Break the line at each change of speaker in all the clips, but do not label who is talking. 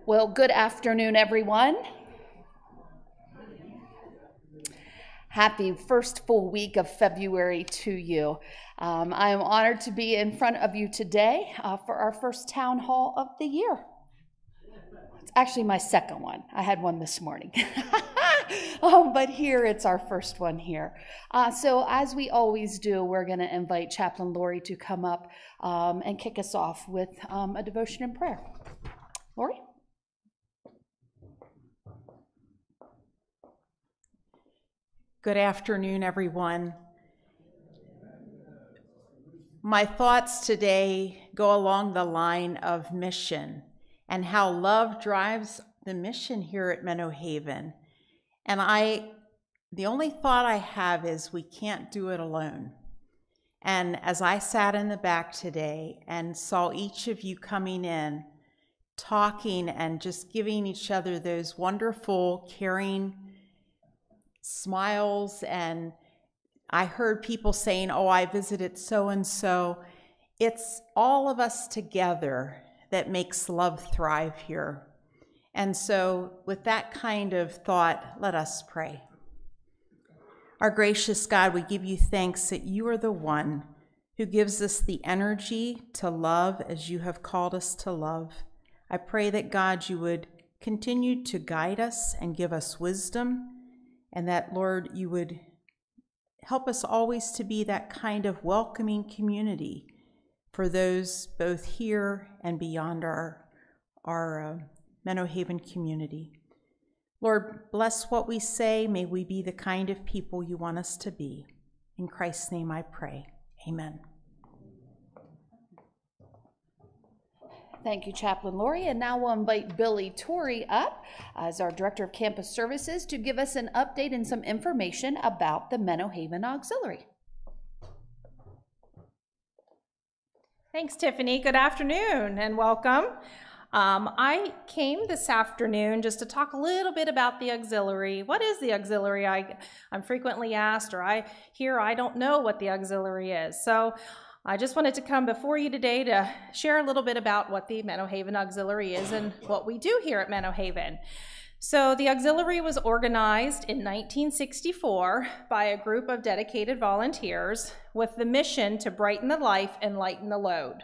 Well, good afternoon, everyone. Happy first full week of February to you. I am honored to be in front of you today for our first town hall of the year. It's actually my second one. I had one this morning. But here it's our first one here. So as we always do, we're going to invite Chaplain Lori to come up and kick us off with a devotion and prayer. Lori?
Good afternoon, everyone. My thoughts today go along the line of mission and how love drives the mission here at Menno Haven. And the only thought I have is we can't do it alone. And as I sat in the back today and saw each of you coming in, talking and just giving each other those wonderful, caring smiles, and I heard people saying, oh, I visited so-and-so. It's all of us together that makes love thrive here. And so with that kind of thought, let us pray. Our gracious God, we give you thanks that you are the one who gives us the energy to love as you have called us to love. I pray that, God, you would continue to guide us and give us wisdom, and that, Lord, you would help us always to be that kind of welcoming community for those both here and beyond our Menno Haven community. Lord, bless what we say. May we be the kind of people you want us to be. In Christ's name I pray. Amen.
Thank you, Chaplain Lori. And now we'll invite Billy Torrey up as our Director of Campus Services to give us an update and some information about the Menno Haven Auxiliary.
Thanks, Tiffany. Good afternoon and welcome. I came this afternoon just to talk a little bit about the auxiliary. What is the auxiliary? I'm frequently asked, or I don't know what the auxiliary is. So I just wanted to come before you today to share a little bit about what the Menno Haven Auxiliary is and what we do here at Menno Haven. So the auxiliary was organized in 1964 by a group of dedicated volunteers with the mission to brighten the life and lighten the load.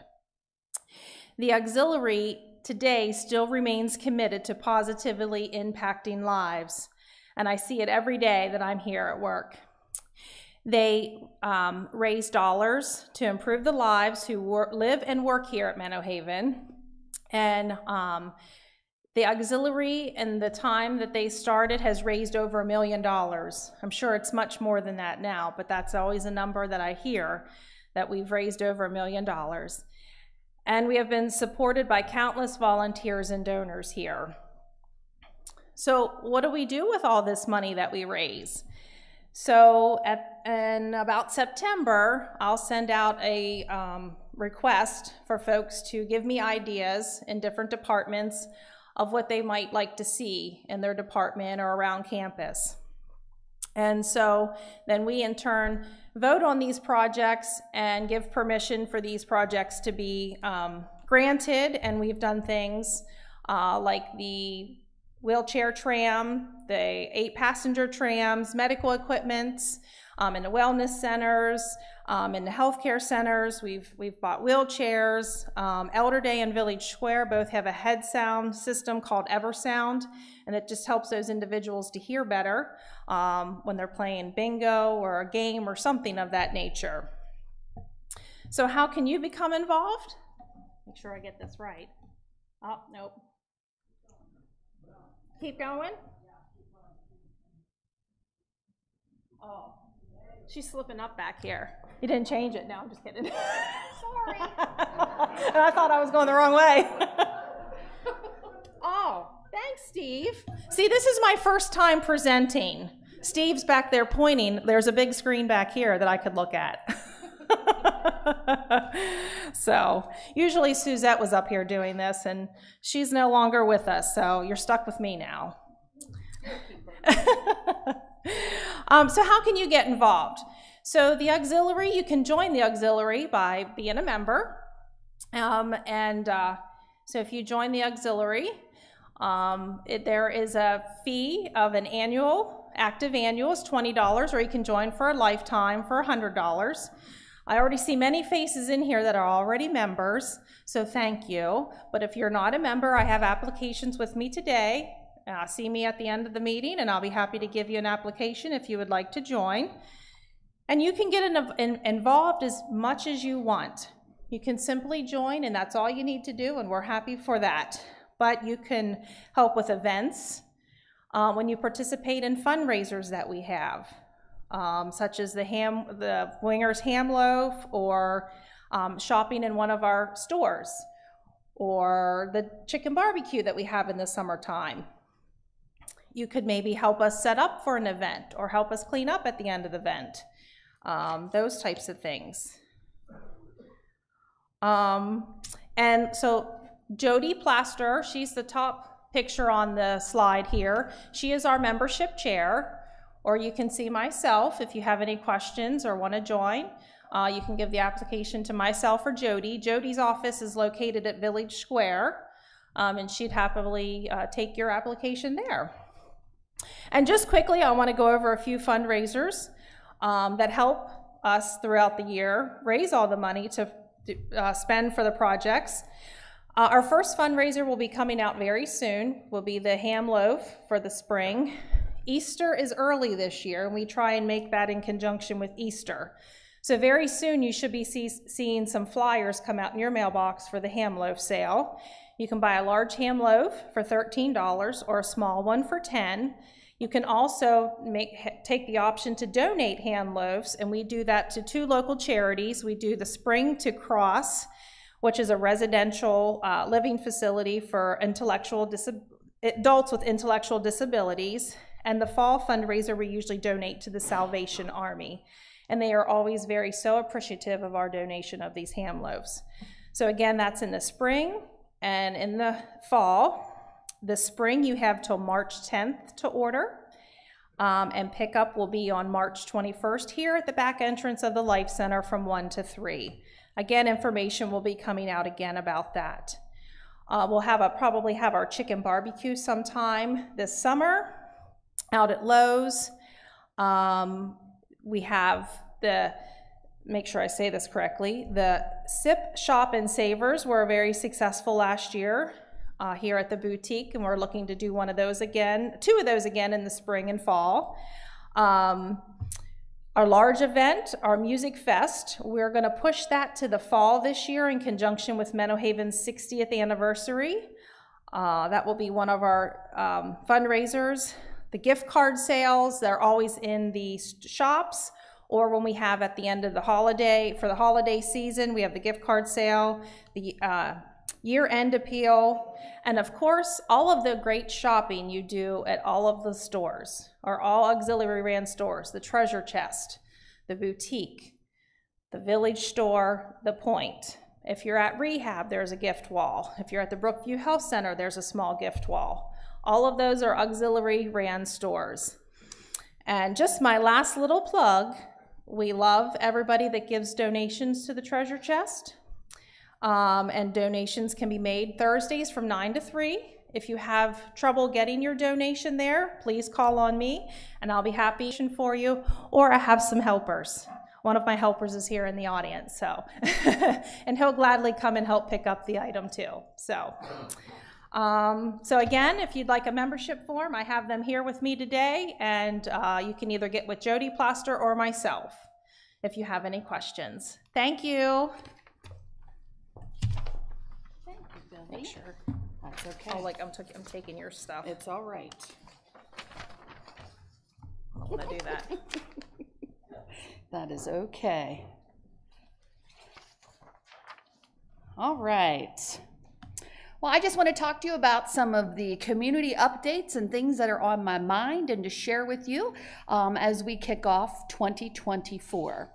The auxiliary today still remains committed to positively impacting lives, and I see it every day that I'm here at work. They raise dollars to improve the lives who live and work here at Menno Haven. And the auxiliary, in the time that they started, has raised over $1 million. I'm sure it's much more than that now, but that's always a number that I hear, that we've raised over $1 million. And we have been supported by countless volunteers and donors here. So what do we do with all this money that we raise? So in about September, I'll send out a request for folks to give me ideas in different departments of what they might like to see in their department or around campus. And so then we in turn vote on these projects and give permission for these projects to be granted. And we've done things like the wheelchair tram, the 8-passenger trams, medical equipment, in the wellness centers, in the healthcare centers. We've bought wheelchairs. Elder Day and Village Square both have a head sound system called EverSound, and it just helps those individuals to hear better when they're playing bingo or a game or something of that nature. So how can you become involved? Make sure I get this right. Oh, nope. Keep going? Oh, she's slipping up back here. You didn't change it. No, I'm just kidding. Sorry. And I thought I was going the wrong way. Oh, thanks, Steve. See, this is my first time presenting. Steve's back there pointing. There's a big screen back here that I could look at. So usually Suzette was up here doing this, and she's no longer with us, so you're stuck with me now. So how can you get involved? So the auxiliary, you can join the auxiliary by being a member. So if you join the auxiliary, There is a fee of an annual, active annual is $20, or you can join for a lifetime for $100. I already see many faces in here that are already members, so thank you. But if you're not a member, I have applications with me today. See me at the end of the meeting, and I'll be happy to give you an application if you would like to join. And you can get involved as much as you want. You can simply join, and that's all you need to do, and we're happy for that. But you can help with events when you participate in fundraisers that we have, such as the Winger's Ham Loaf, or shopping in one of our stores, or the chicken barbecue that we have in the summertime. You could maybe help us set up for an event, or help us clean up at the end of the event. Those types of things. And so Jody Plaster, she's the top picture on the slide here. She is our membership chair, or you can see myself if you have any questions or want to join. You can give the application to myself or Jody. Jody's office is located at Village Square, and she'd happily take your application there. And just quickly, I want to go over a few fundraisers that help us throughout the year raise all the money to spend for the projects. Our first fundraiser will be coming out very soon, will be the ham loaf for the spring. Easter is early this year, and we try and make that in conjunction with Easter. So very soon you should be seeing some flyers come out in your mailbox for the ham loaf sale. You can buy a large ham loaf for $13 or a small one for $10. You can also take the option to donate ham loaves, and we do that to 2 local charities. We do the Spring to Cross, which is a residential living facility for adults with intellectual disabilities, and the fall fundraiser we usually donate to the Salvation Army. And they are always so appreciative of our donation of these ham loaves. So again, that's in the spring and in the fall. The spring, you have till March 10th to order, and pickup will be on March 21st here at the back entrance of the Life Center from 1 to 3. Again, information will be coming out again about that. We'll probably have our chicken barbecue sometime this summer out at Lowe's. We have make sure I say this correctly, the Sip, Shop, and Savers were very successful last year here at the boutique, and we're looking to do 2 of those again in the spring and fall. Our large event, our Music Fest, we're going to push that to the fall this year in conjunction with Menno Haven's 60th anniversary. That will be one of our fundraisers. The gift card sales, they're always in the shops, or when we have at the end of the holiday, for the holiday season, we have the gift card sale, the year-end appeal, and of course, all of the great shopping you do at all of the stores, or all auxiliary ran stores, the Treasure Chest, the boutique, the Village Store, the Point. If you're at Rehab, there's a gift wall. If you're at the Brookview Health Center, there's a small gift wall. All of those are auxiliary ran stores. And just my last little plug, we love everybody that gives donations to the Treasure Chest. And donations can be made Thursdays from 9 to 3. If you have trouble getting your donation there, please call on me, and I'll be happy for you, or I have some helpers. One of my helpers is here in the audience, so and he'll gladly come and help pick up the item too. So again, if you'd like a membership form, I have them here with me today, and you can either get with Jody Plaster or myself if you have any questions. Thank you.
Thank you, Billy.
Make sure.
That's okay.
Oh, like I'm taking your stuff.
It's all right.
I don't want to do that.
That is okay. All right. Well, I just want to talk to you about some of the community updates and things that are on my mind and to share with you as we kick off 2024.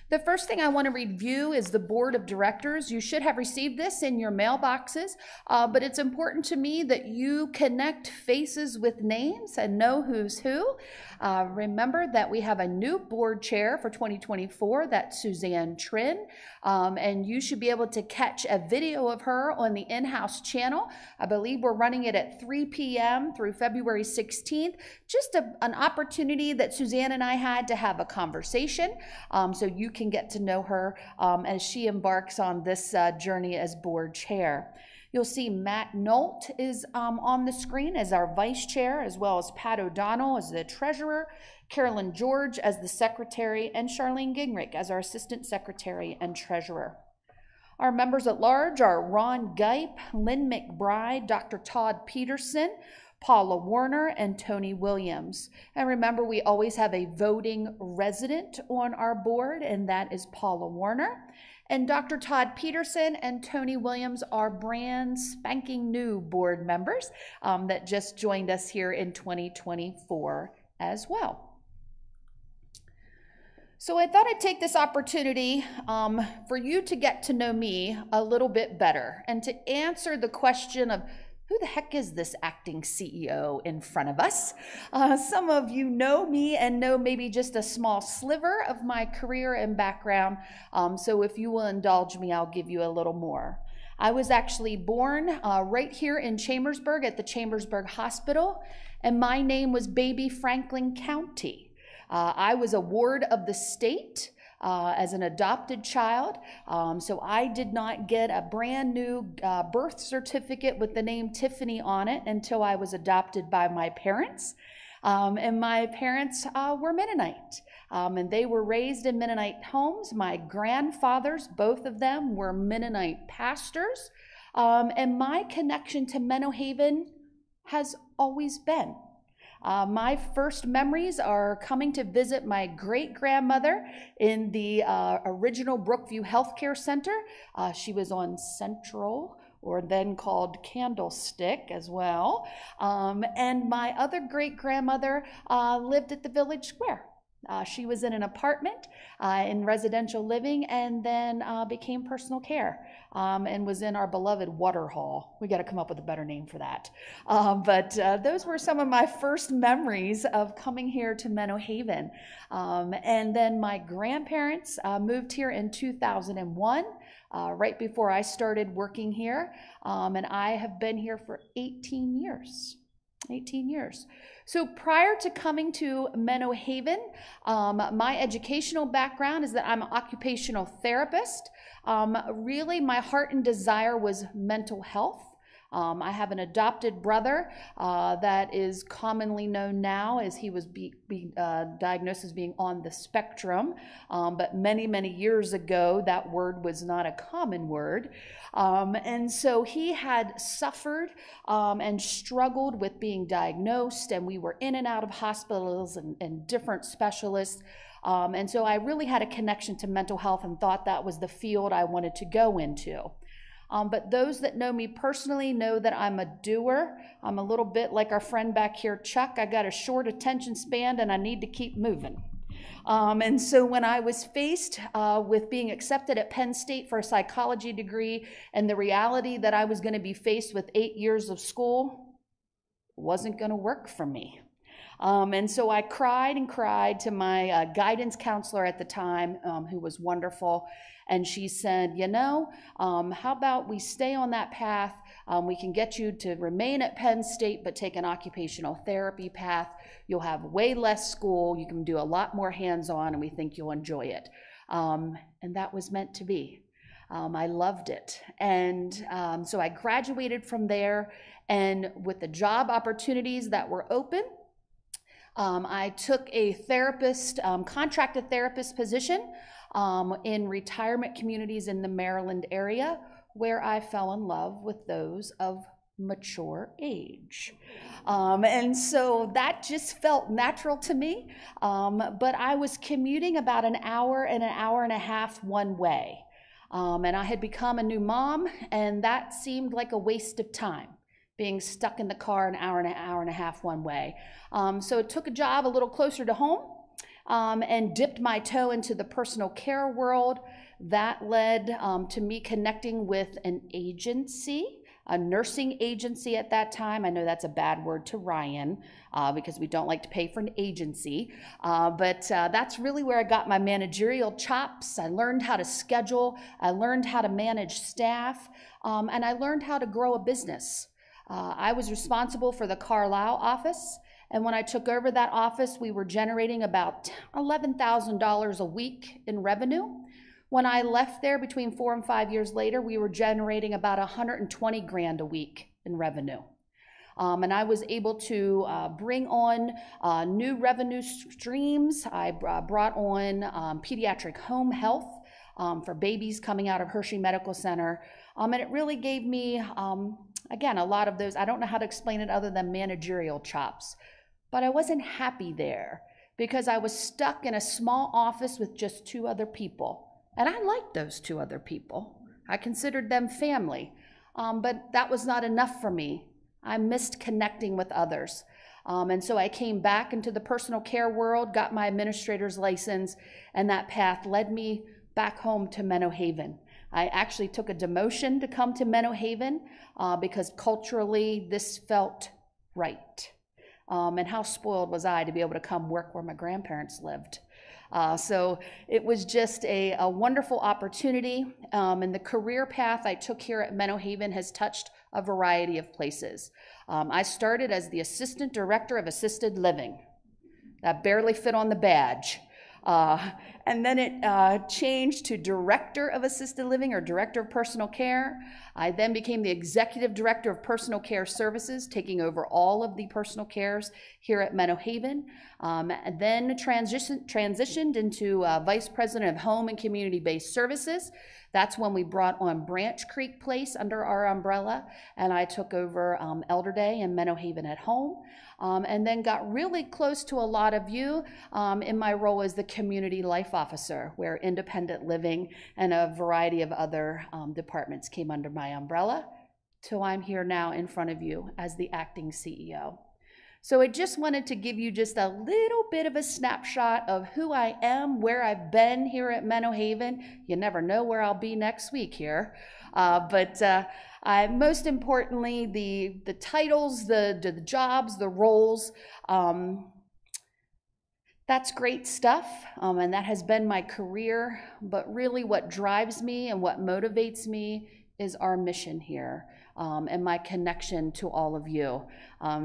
The first thing I want to review is the board of directors. You should have received this in your mailboxes, but it's important to me that you connect faces with names and know who's who. Remember that we have a new board chair for 2024, that's Suzanne Trin, and you should be able to catch a video of her on the in-house channel. I believe we're running it at 3 p.m. through February 16th. Just an opportunity that Suzanne and I had to have a conversation, so you can get to know her as she embarks on this journey as board chair. You'll see Matt Nolt is on the screen as our vice chair, as well as Pat O'Donnell as the treasurer, Carolyn George as the secretary, and Charlene Gingrich as our assistant secretary and treasurer. Our members at large are Ron Gipe, Lynn McBride, Dr. Todd Peterson, Paula Warner, and Tony Williams. And remember, we always have a voting resident on our board, and that is Paula Warner. And Dr. Todd Peterson and Tony Williams are brand spanking new board members that just joined us here in 2024 as well. So I thought I'd take this opportunity for you to get to know me a little bit better and to answer the question of who the heck is this acting CEO in front of us? Some of you know me and know maybe just a small sliver of my career and background. So if you will indulge me, I'll give you a little more. I was actually born right here in Chambersburg at the Chambersburg Hospital, and my name was Baby Franklin County. I was a ward of the state as an adopted child, so I did not get a brand new birth certificate with the name Tiffany on it until I was adopted by my parents. And my parents were Mennonite, and they were raised in Mennonite homes. My grandfathers, both of them, were Mennonite pastors, and my connection to Menno Haven has always been. My first memories are coming to visit my great-grandmother in the original Brookview Healthcare Center. She was on Central, or then called Candlestick as well. And my other great-grandmother lived at the Village Square. She was in an apartment in residential living, and then became personal care and was in our beloved water hall. We got to come up with a better name for that. But those were some of my first memories of coming here to Menno Haven. And then my grandparents moved here in 2001, right before I started working here. And I have been here for 18 years. 18 years. So prior to coming to Menno Haven, my educational background is that I'm an occupational therapist. Really, my heart and desire was mental health. I have an adopted brother that is commonly known now as he was diagnosed as being on the spectrum, but many, many years ago, that word was not a common word. And so he had suffered and struggled with being diagnosed, and we were in and out of hospitals and different specialists. And so I really had a connection to mental health and thought that was the field I wanted to go into. But those that know me personally know that I'm a doer. I'm a little bit like our friend back here, Chuck. I got a short attention span and I need to keep moving. And so when I was faced with being accepted at Penn State for a psychology degree and the reality that I was going to be faced with 8 years of school, it wasn't going to work for me. And so I cried and cried to my guidance counselor at the time, who was wonderful. And she said, you know, how about we stay on that path? We can get you to remain at Penn State, but take an occupational therapy path. You'll have way less school. You can do a lot more hands-on, and we think you'll enjoy it. And that was meant to be. I loved it. And so I graduated from there, and with the job opportunities that were open, I took a therapist, contracted therapist position in retirement communities in the Maryland area, where I fell in love with those of mature age. And so that just felt natural to me, but I was commuting about an hour and a half one way. And I had become a new mom, and that seemed like a waste of time, being stuck in the car an hour and a half one way. So it took a job a little closer to home. and dipped my toe into the personal care world. That led to me connecting with an agency, a nursing agency at that time. I know that's a bad word to Ryan because we don't like to pay for an agency, but that's really where I got my managerial chops. I learned how to schedule, I learned how to manage staff, and I learned how to grow a business. I was responsible for the Carlisle office, and when I took over that office, we were generating about $11,000 a week in revenue. When I left there between 4 and 5 years later, we were generating about 120 grand a week in revenue. And I was able to bring on new revenue streams. I brought on pediatric home health for babies coming out of Hershey Medical Center. And it really gave me, again, a lot of those, I don't know how to explain it other than managerial chops. But I wasn't happy there because I was stuck in a small office with just 2 other people. And I liked those 2 other people. I considered them family, but that was not enough for me. I missed connecting with others. And so I came back into the personal care world, got my administrator's license, and that path led me back home to Menno Haven. I actually took a demotion to come to Menno Haven because culturally this felt right. And how spoiled was I to be able to come work where my grandparents lived. So it was just a wonderful opportunity, and the career path I took here at Menno Haven has touched a variety of places. I started as the Assistant Director of Assisted Living. That barely fit on the badge. And then it changed to Director of Assisted Living or Director of Personal Care. I then became the Executive Director of Personal Care Services, taking over all of the personal cares here at Menno Haven. And then transitioned into Vice President of Home and Community-Based Services. That's when we brought on Branch Creek Place under our umbrella, and I took over Elder Day and Menno Haven at Home. And then got really close to a lot of you in my role as the Community Life Officer, where independent living and a variety of other departments came under my umbrella, till I'm here now in front of you as the acting CEO. So I just wanted to give you just a little bit of a snapshot of who I am, where I've been here at Menno Haven. You never know where I'll be next week here. Most importantly, the titles, the jobs, the roles, that's great stuff, and that has been my career. But really what drives me and what motivates me is our mission here. And my connection to all of you.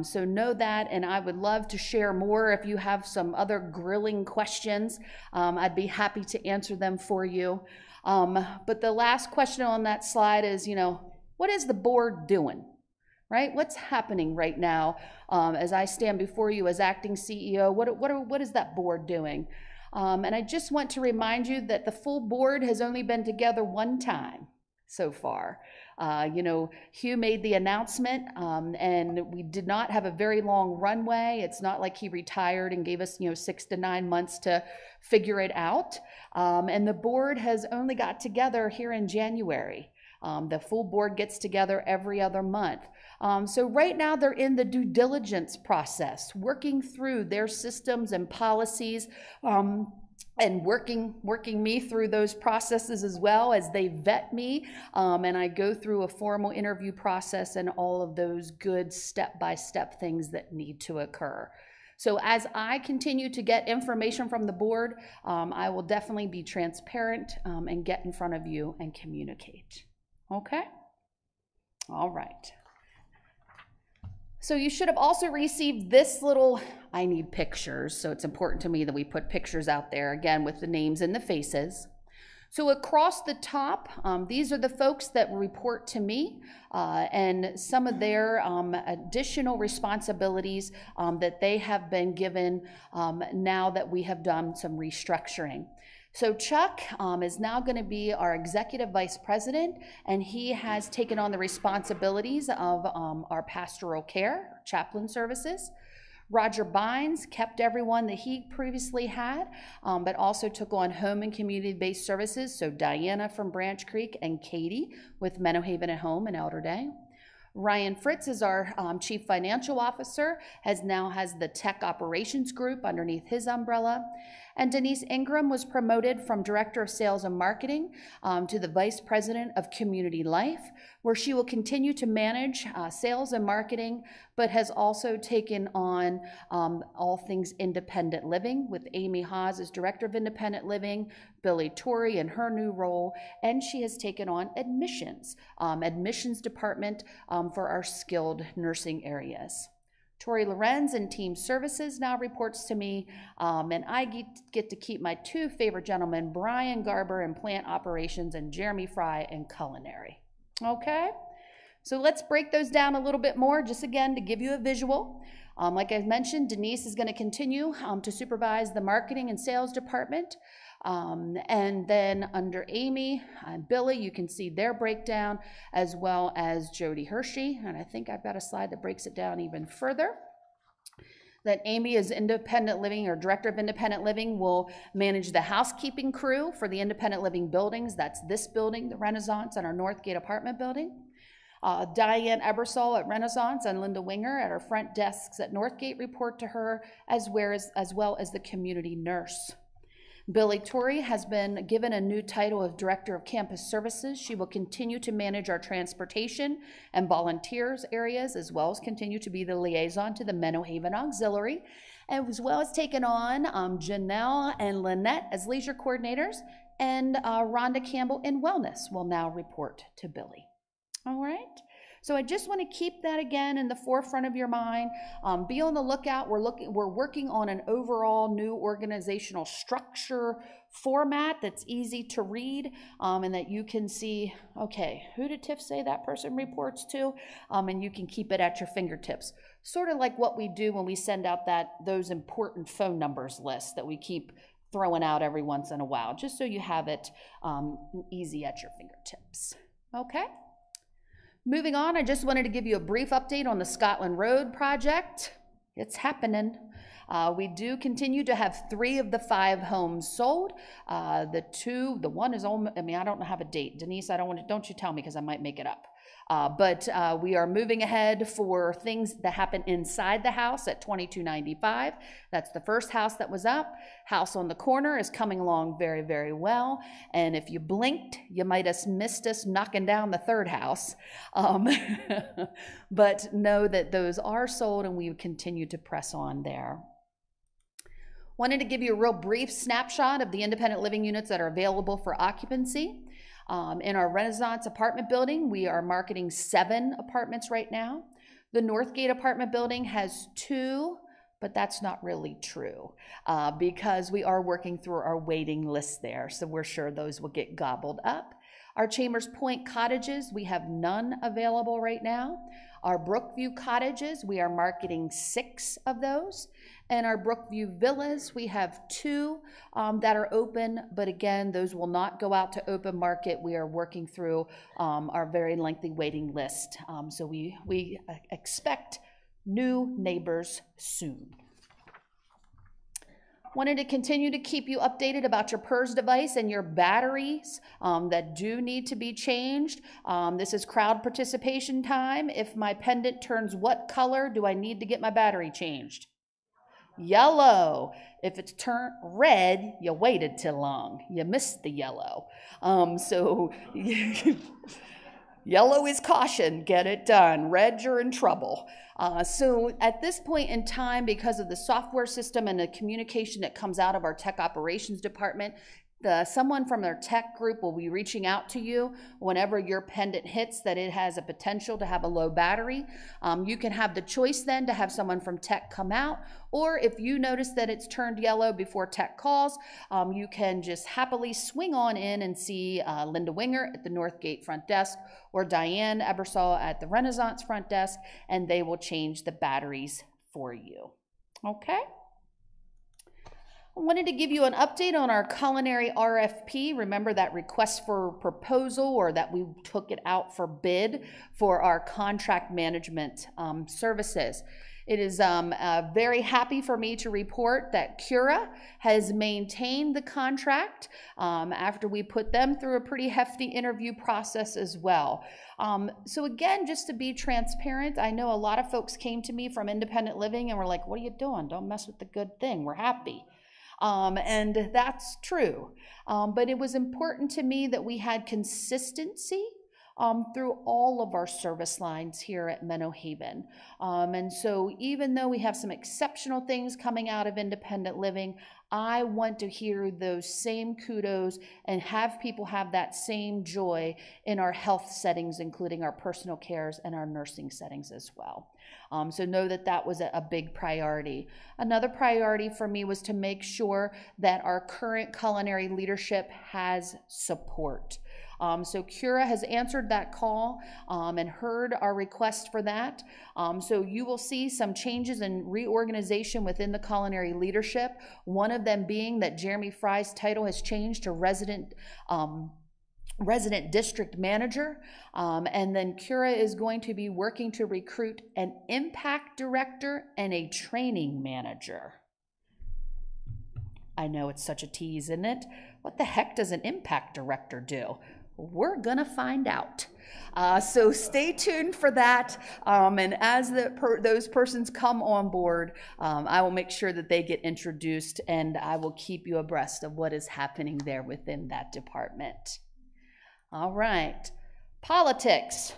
So know that, and I would love to share more. If you have some other grilling questions, I'd be happy to answer them for you. But the last question on that slide is, what is the board doing, right? What's happening right now as I stand before you as acting CEO? What is that board doing? And I just want to remind you that the full board has only been together one time so far. Hugh made the announcement, and we did not have a very long runway. It's not like he retired and gave us, 6 to 9 months to figure it out. And the board has only got together here in January. The full board gets together every other month. So right now they're in the due diligence process, working through their systems and policies, and working me through those processes as well as they vet me, and I go through a formal interview process and all of those good step-by-step things that need to occur. So as I continue to get information from the board, I will definitely be transparent and get in front of you and communicate. Okay? All right. So you should have also received this little, I need pictures, so it's important to me that we put pictures out there, again, with the names and the faces. So across the top, these are the folks that report to me and some of their additional responsibilities that they have been given now that we have done some restructuring. So Chuck is now going to be our Executive Vice President, and he has taken on the responsibilities of our pastoral care, chaplain services. Roger Bynes kept everyone that he previously had, but also took on home and community-based services, so Diana from Branch Creek and Katie with Menno Haven at Home and Elder Day. Ryan Fritz is our Chief Financial Officer, now has the Tech Operations Group underneath his umbrella. And Denise Ingram was promoted from Director of Sales and Marketing to the Vice President of Community Life, where she will continue to manage sales and marketing, but has also taken on all things independent living, with Amy Haas as Director of Independent Living, Billy Torrey in her new role, and she has taken on admissions department for our skilled nursing areas. Tori Lorenz in Team Services now reports to me, and I get to keep my two favorite gentlemen, Brian Garber in Plant Operations and Jeremy Fry in Culinary. Okay, so let's break those down a little bit more, just again to give you a visual. Like I mentioned, Denise is going to continue to supervise the marketing and sales department. And then under Amy and Billy, you can see their breakdown, as well as Jody Hershey. And I think I've got a slide that breaks it down even further. That Amy is independent living, or Director of Independent Living, will manage the housekeeping crew for the independent living buildings. That's this building, the Renaissance, and our Northgate apartment building. Diane Ebersol at Renaissance and Linda Winger at our front desks at Northgate report to her, as well as the community nurse. Billy Torrey has been given a new title of Director of Campus Services. She will continue to manage our transportation and volunteers areas, as well as continue to be the liaison to the Menno Haven Auxiliary, as well as taken on Janelle and Lynette as leisure coordinators, and Rhonda Campbell in Wellness will now report to Billy. All right. So I just want to keep that again in the forefront of your mind. Be on the lookout. We're working on an overall new organizational structure format that's easy to read, and that you can see, okay, who did Tiff say that person reports to? And you can keep it at your fingertips. Sort of like what we do when we send out those important phone numbers list that we keep throwing out every once in a while, just so you have it easy at your fingertips. Okay? Moving on, I just wanted to give you a brief update on the Scotland Road project. It's happening. We do continue to have 3 of the 5 homes sold. The one is almost, I don't have a date. Denise, don't you tell me, because I might make it up. But we are moving ahead for things that happen inside the house at 2295. That's the first house that was up. House on the corner is coming along very, very well. And if you blinked, you might have missed us knocking down the 3rd house. But know that those are sold, and we continue to press on there. Wanted to give you a real brief snapshot of the independent living units that are available for occupancy. In our Renaissance apartment building, we are marketing 7 apartments right now. The Northgate apartment building has 2, but that's not really true because we are working through our waiting list there, so we're sure those will get gobbled up. Our Chambers Point cottages, we have none available right now. Our Brookview cottages, we are marketing 6 of those. And our Brookview villas, we have 2 that are open, but again, those will not go out to open market. We are working through our very lengthy waiting list. So we expect new neighbors soon. Wanted to continue to keep you updated about your PERS device and your batteries that do need to be changed. This is crowd participation time. If my pendant turns what color, do I need to get my battery changed? Yellow. If it's turned red, you waited too long. You missed the yellow. So yellow is caution, get it done. Red, you're in trouble. So at this point in time, because of the software system and the communication that comes out of our tech operations department, someone from their tech group will be reaching out to you whenever your pendant hits that it has a potential to have a low battery. You can have the choice then to have someone from tech come out, or if you notice that it's turned yellow before tech calls, you can just happily swing on in and see Linda Winger at the Northgate front desk or Diane Ebersol at the Renaissance front desk, and they will change the batteries for you. Okay? I wanted to give you an update on our culinary RFP. Remember that request for proposal, or that we took it out for bid for our contract management services. It is very happy for me to report that Cura has maintained the contract after we put them through a pretty hefty interview process as well. So again, just to be transparent, I know a lot of folks came to me from independent living and were like, what are you doing? Don't mess with the good thing. We're happy. And that's true. But it was important to me that we had consistency through all of our service lines here at Menno Haven. And so even though we have some exceptional things coming out of independent living, I want to hear those same kudos and have people have that same joy in our health settings, including our personal cares and our nursing settings as well. So know that that was a big priority. Another priority for me was to make sure that our current culinary leadership has support. So Cura has answered that call and heard our request for that. So you will see some changes and reorganization within the culinary leadership, one of them being that Jeremy Fry's title has changed to resident district manager, and then Cura is going to be working to recruit an impact director and a training manager. I know it's such a tease, isn't it? What the heck does an impact director do? We're gonna find out. So stay tuned for that, and as those persons come on board, I will make sure that they get introduced, and I will keep you abreast of what is happening there within that department. All right, politics.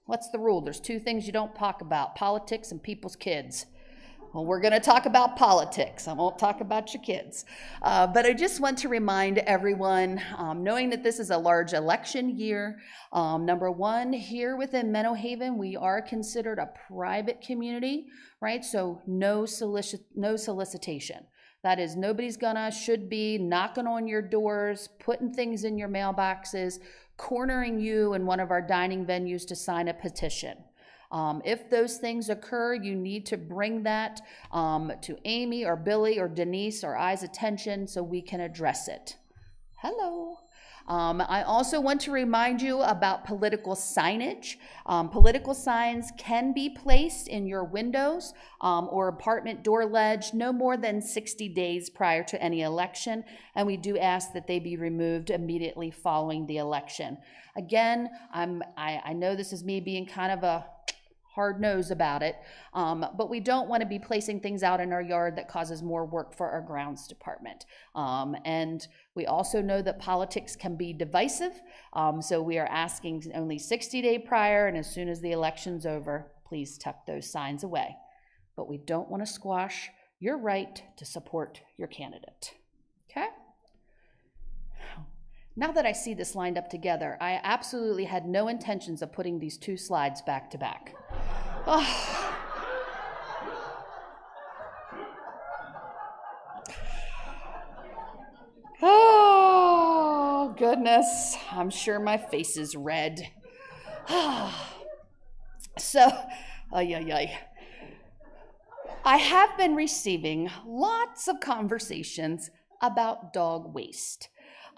What's the rule? There's two things you don't talk about: politics and people's kids. Well, we're going to talk about politics. I won't talk about your kids. But I just want to remind everyone, knowing that this is a large election year, number one, here within Menno Haven, we are considered a private community, right? So no solicitation. That is, nobody's should be knocking on your doors, putting things in your mailboxes, cornering you in one of our dining venues to sign a petition. If those things occur, you need to bring that to Amy or Billy or Denise or I's attention so we can address it. Hello. I also want to remind you about political signage. Political signs can be placed in your windows or apartment door ledge no more than 60 days prior to any election, and we do ask that they be removed immediately following the election. Again, I know this is me being kind of a hard nose about it, but we don't want to be placing things out in our yard that causes more work for our grounds department. And we also know that politics can be divisive, so we are asking only 60 days prior, and as soon as the election's over, please tuck those signs away. But we don't want to squash your right to support your candidate. Okay? Now that I see this lined up together, I absolutely had no intentions of putting these two slides back to back. Oh. Oh, goodness. I'm sure my face is red. So, I have been receiving lots of conversations about dog waste.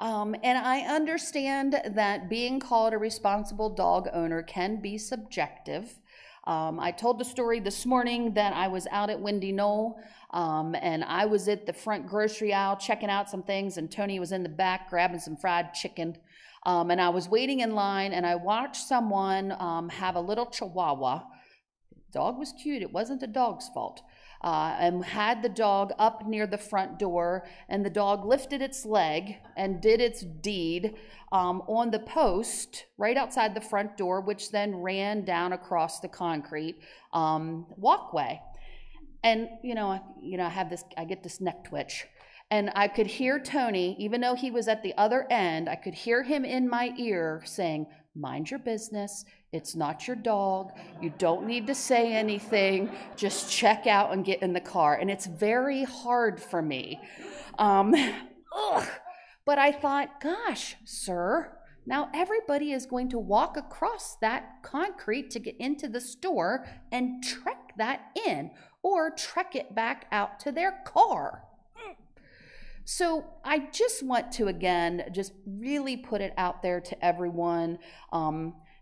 And I understand that being called a responsible dog owner can be subjective. I told the story this morning that I was out at Windy Knoll, and I was at the front grocery aisle checking out some things, and Tony was in the back grabbing some fried chicken. And I was waiting in line, and I watched someone have a little chihuahua. The dog was cute. It wasn't the dog's fault. And had the dog up near the front door, and the dog lifted its leg and did its deed on the post right outside the front door, which then ran down across the concrete walkway. And I get this neck twitch, and I could hear Tony, even though he was at the other end, I could hear him in my ear saying, "Mind your business. It's not your dog. You don't need to say anything. Just check out and get in the car." And it's very hard for me. But I thought, gosh, sir, now everybody is going to walk across that concrete to get into the store and trek that in or trek it back out to their car. So I just want to, again, just really put it out there to everyone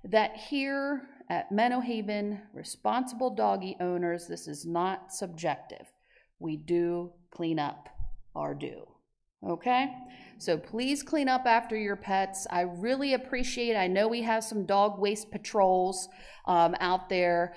that here at Menno Haven, responsible doggy owners, this is not subjective. We do clean up our due. Okay? So please clean up after your pets. I really appreciate it. I know we have some dog waste patrols out there.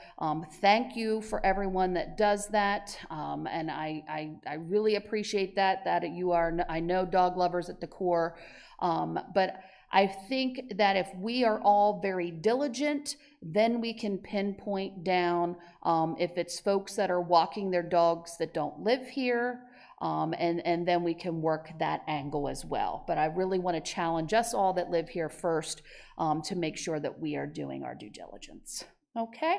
Thank you for everyone that does that. And I really appreciate that you are, I know, dog lovers at the core. But I think that if we are all very diligent, then we can pinpoint down if it's folks that are walking their dogs that don't live here, and then we can work that angle as well. But I really want to challenge us all that live here first to make sure that we are doing our due diligence. Okay?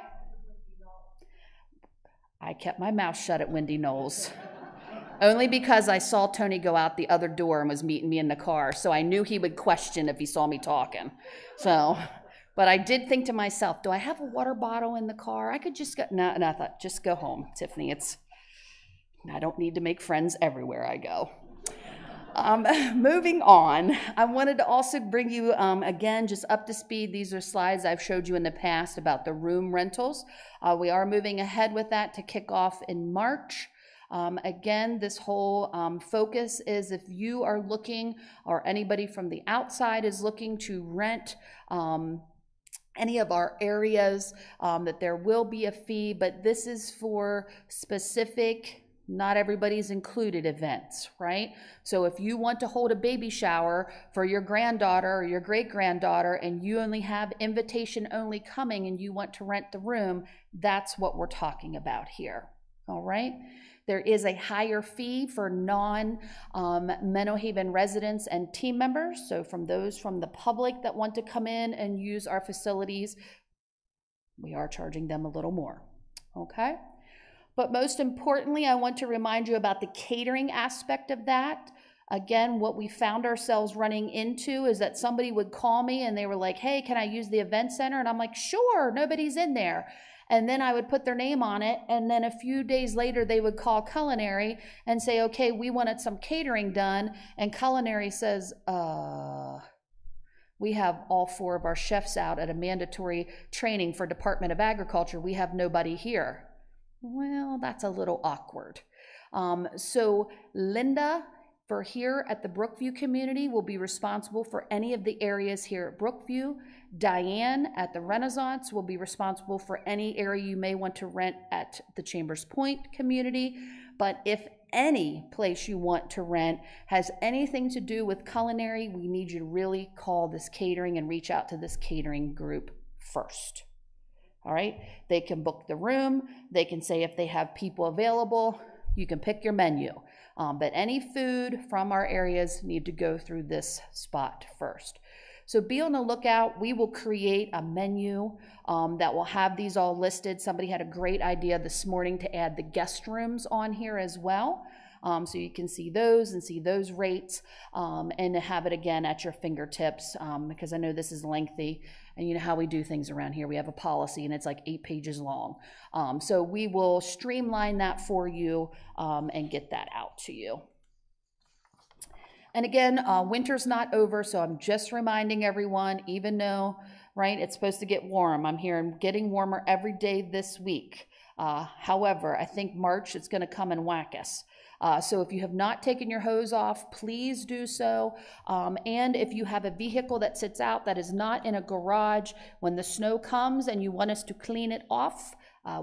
I kept my mouth shut at Windy Knolls. Only because I saw Tony go out the other door and was meeting me in the car, so I knew he would question if he saw me talking. So, but I did think to myself, do I have a water bottle in the car? I could just go, no, and I thought, just go home, Tiffany. I don't need to make friends everywhere I go. Moving on, I wanted to also bring you, again, just up to speed. These are slides I've showed you in the past about the room rentals. We are moving ahead with that to kick off in March. Again, this whole focus is if you are looking, or anybody from the outside is looking to rent any of our areas, that there will be a fee, but this is for specific, not everybody's included events, right? So if you want to hold a baby shower for your granddaughter or your great-granddaughter and you only have invitation only coming and you want to rent the room, that's what we're talking about here, all right? There is a higher fee for non-Menno Haven residents and team members. So from those from the public that want to come in and use our facilities, we are charging them a little more, okay? But most importantly, I want to remind you about the catering aspect of that. Again, what we found ourselves running into is that somebody would call me and they were like, hey, can I use the event center? And I'm like, sure, nobody's in there. And then I would put their name on it, and then a few days later they would call culinary and say, okay, we wanted some catering done, and culinary says, we have all 4 of our chefs out at a mandatory training for Department of Agriculture. We have nobody here. Well, that's a little awkward. So Linda, for here at the Brookview community, will be responsible for any of the areas here at Brookview. Diane at the Renaissance will be responsible for any area you may want to rent at the Chambers Point community. But if any place you want to rent has anything to do with culinary, we need you to really call this catering and reach out to this catering group first. All right? They can book the room. They can say if they have people available. You can pick your menu. But any food from our areas need to go through this spot first. So be on the lookout. We will create a menu that will have these all listed. Somebody had a great idea this morning to add the guest rooms on here as well. So you can see those and see those rates and have it again at your fingertips because I know this is lengthy and you know how we do things around here. We have a policy and it's like 8 pages long. So we will streamline that for you and get that out to you. And again, winter's not over, so I'm just reminding everyone, even though, right, it's supposed to get warm. I'm hearing getting warmer every day this week. However, I think March it's going to come and whack us. So if you have not taken your hose off, please do so. And if you have a vehicle that sits out that is not in a garage, when the snow comes and you want us to clean it off,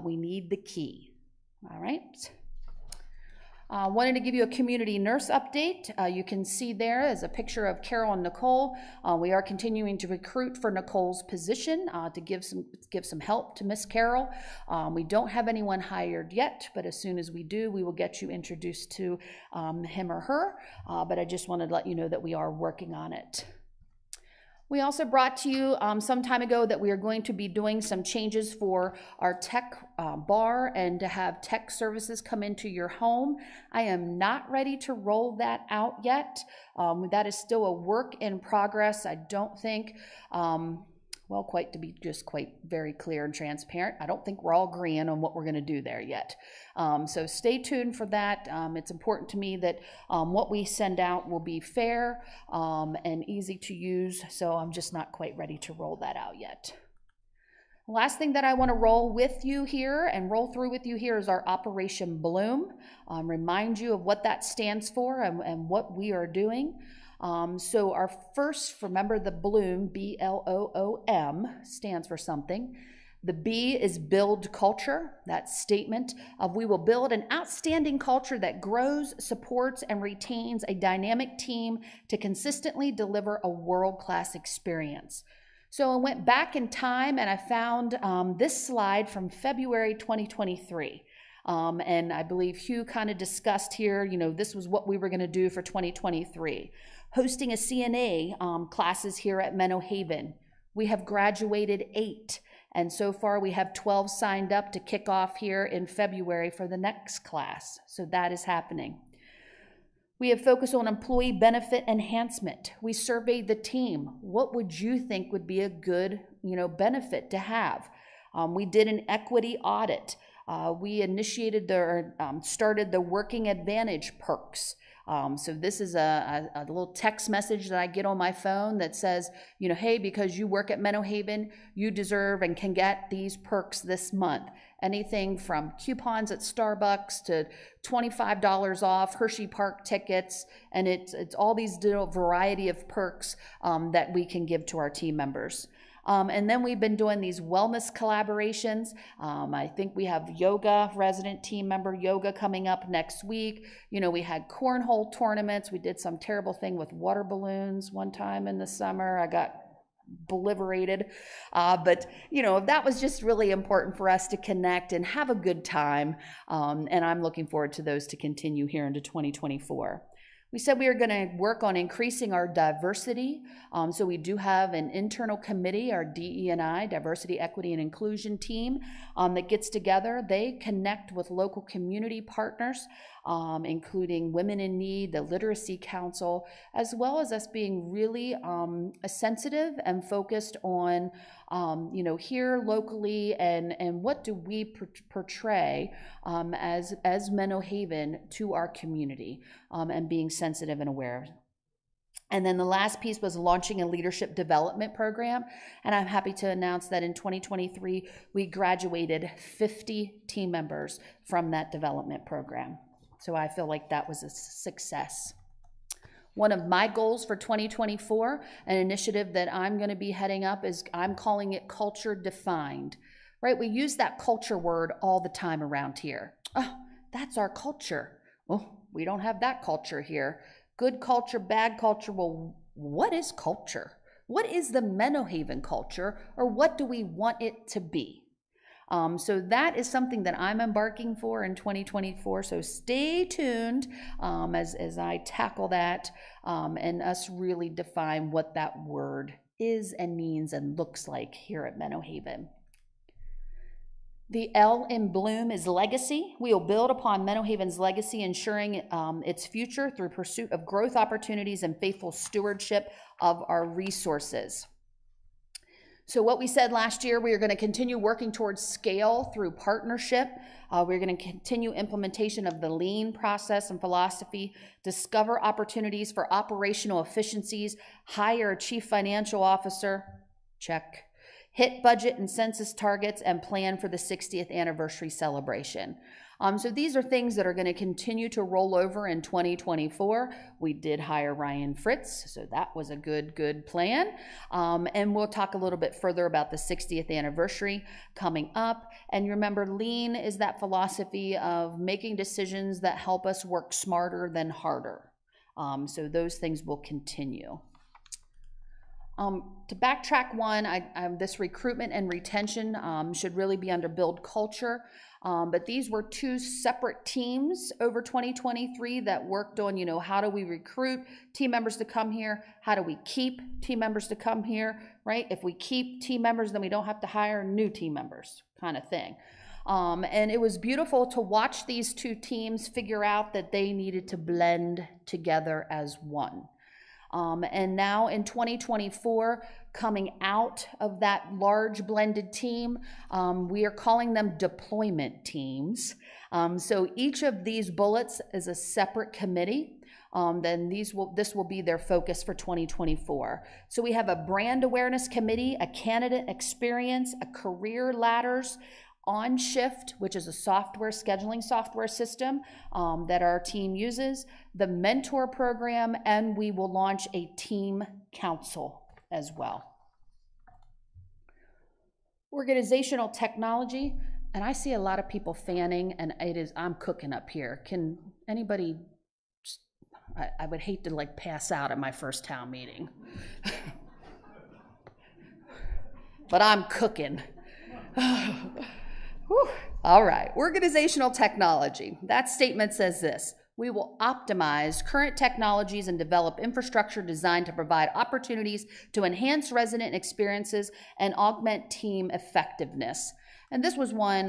we need the key. All right. Wanted to give you a community nurse update. You can see there is a picture of Carol and Nicole. We are continuing to recruit for Nicole's position to give some help to Miss Carol. We don't have anyone hired yet, but as soon as we do, we will get you introduced to him or her. But I just wanted to let you know that we are working on it. We also brought to you some time ago that we are going to be doing some changes for our tech bar and to have tech services come into your home. I am not ready to roll that out yet. That is still a work in progress. I don't think, well, quite to be just quite very clear and transparent, I don't think we're all agreeing on what we're going to do there yet. So stay tuned for that. It's important to me that what we send out will be fair and easy to use, so I'm just not quite ready to roll that out yet. Last thing that I want to roll with you here and roll through with you here is our Operation Bloom. Remind you of what that stands for and what we are doing. So our first, remember the Bloom, B-L-O-O-M, stands for something. The B is build culture, that statement of we will build an outstanding culture that grows, supports, and retains a dynamic team to consistently deliver a world-class experience. So I went back in time and I found this slide from February 2023. And I believe Hugh kind of discussed here, this was what we were going to do for 2023. Hosting a CNA classes here at Menno Haven. We have graduated 8. And so far we have 12 signed up to kick off here in February for the next class. So that is happening. We have focused on employee benefit enhancement. We surveyed the team. What would you think would be a good, benefit to have? We did an equity audit. We initiated started the Working Advantage perks. So this is a little text message that I get on my phone that says, hey, because you work at Menno Haven, you deserve and can get these perks this month. Anything from coupons at Starbucks to $25 off Hershey Park tickets, and it's all these variety of perks that we can give to our team members. And then we've been doing these wellness collaborations. I think we have yoga, resident team member yoga coming up next week. We had cornhole tournaments. We did some terrible thing with water balloons one time in the summer. I got obliterated. But that was just really important for us to connect and have a good time. And I'm looking forward to those to continue here into 2024. We said we are going to work on increasing our diversity. So we do have an internal committee, our DE&I, Diversity, Equity, and Inclusion team, that gets together. They connect with local community partners, including Women in Need, the Literacy Council, as well as us being really sensitive and focused on, here locally and what do we portray as Menno Haven to our community, and being sensitive and aware. And then the last piece was launching a leadership development program. And I'm happy to announce that in 2023, we graduated 50 team members from that development program. So I feel like that was a success. One of my goals for 2024, an initiative that I'm going to be heading up, is I'm calling it Culture Defined. Right? We use that culture word all the time around here. Oh, that's our culture. Well, we don't have that culture here. Good culture, bad culture. Well, what is culture? What is the Menno Haven culture, or what do we want it to be? So that is something that I'm embarking for in 2024. So stay tuned as I tackle that and us really define what that word is and means and looks like here at Menno Haven. The L in Bloom is legacy. We will build upon Menno Haven's legacy, ensuring its future through pursuit of growth opportunities and faithful stewardship of our resources. So what we said last year, we are going to continue working towards scale through partnership. We're going to continue implementation of the lean process and philosophy, discover opportunities for operational efficiencies, hire a chief financial officer, check, hit budget and census targets, and plan for the 60th anniversary celebration. So these are things that are going to continue to roll over in 2024. We did hire Ryan Fritz, so that was a good plan. And we'll talk a little bit further about the 60th anniversary coming up. And remember, lean is that philosophy of making decisions that help us work smarter than harder. So those things will continue. To backtrack one, this recruitment and retention should really be under build culture. But these were two separate teams over 2023 that worked on, how do we recruit team members to come here? How do we keep team members to come here, right? If we keep team members, then we don't have to hire new team members, kind of thing. And it was beautiful to watch these two teams figure out that they needed to blend together as one. And now in 2024, coming out of that large blended team, we are calling them deployment teams. So each of these bullets is a separate committee. then this will be their focus for 2024. So we have a brand awareness committee, a candidate experience, a career ladders, On Shift, which is a scheduling software system that our team uses, the mentor program, and we will launch a team council as well. Organizational technology, and I see a lot of people fanning, and I'm cooking up here. Can anybody, I would hate to like pass out at my first town meeting. But I'm cooking. All right, organizational technology. That statement says this: we will optimize current technologies and develop infrastructure designed to provide opportunities to enhance resident experiences and augment team effectiveness. And this was one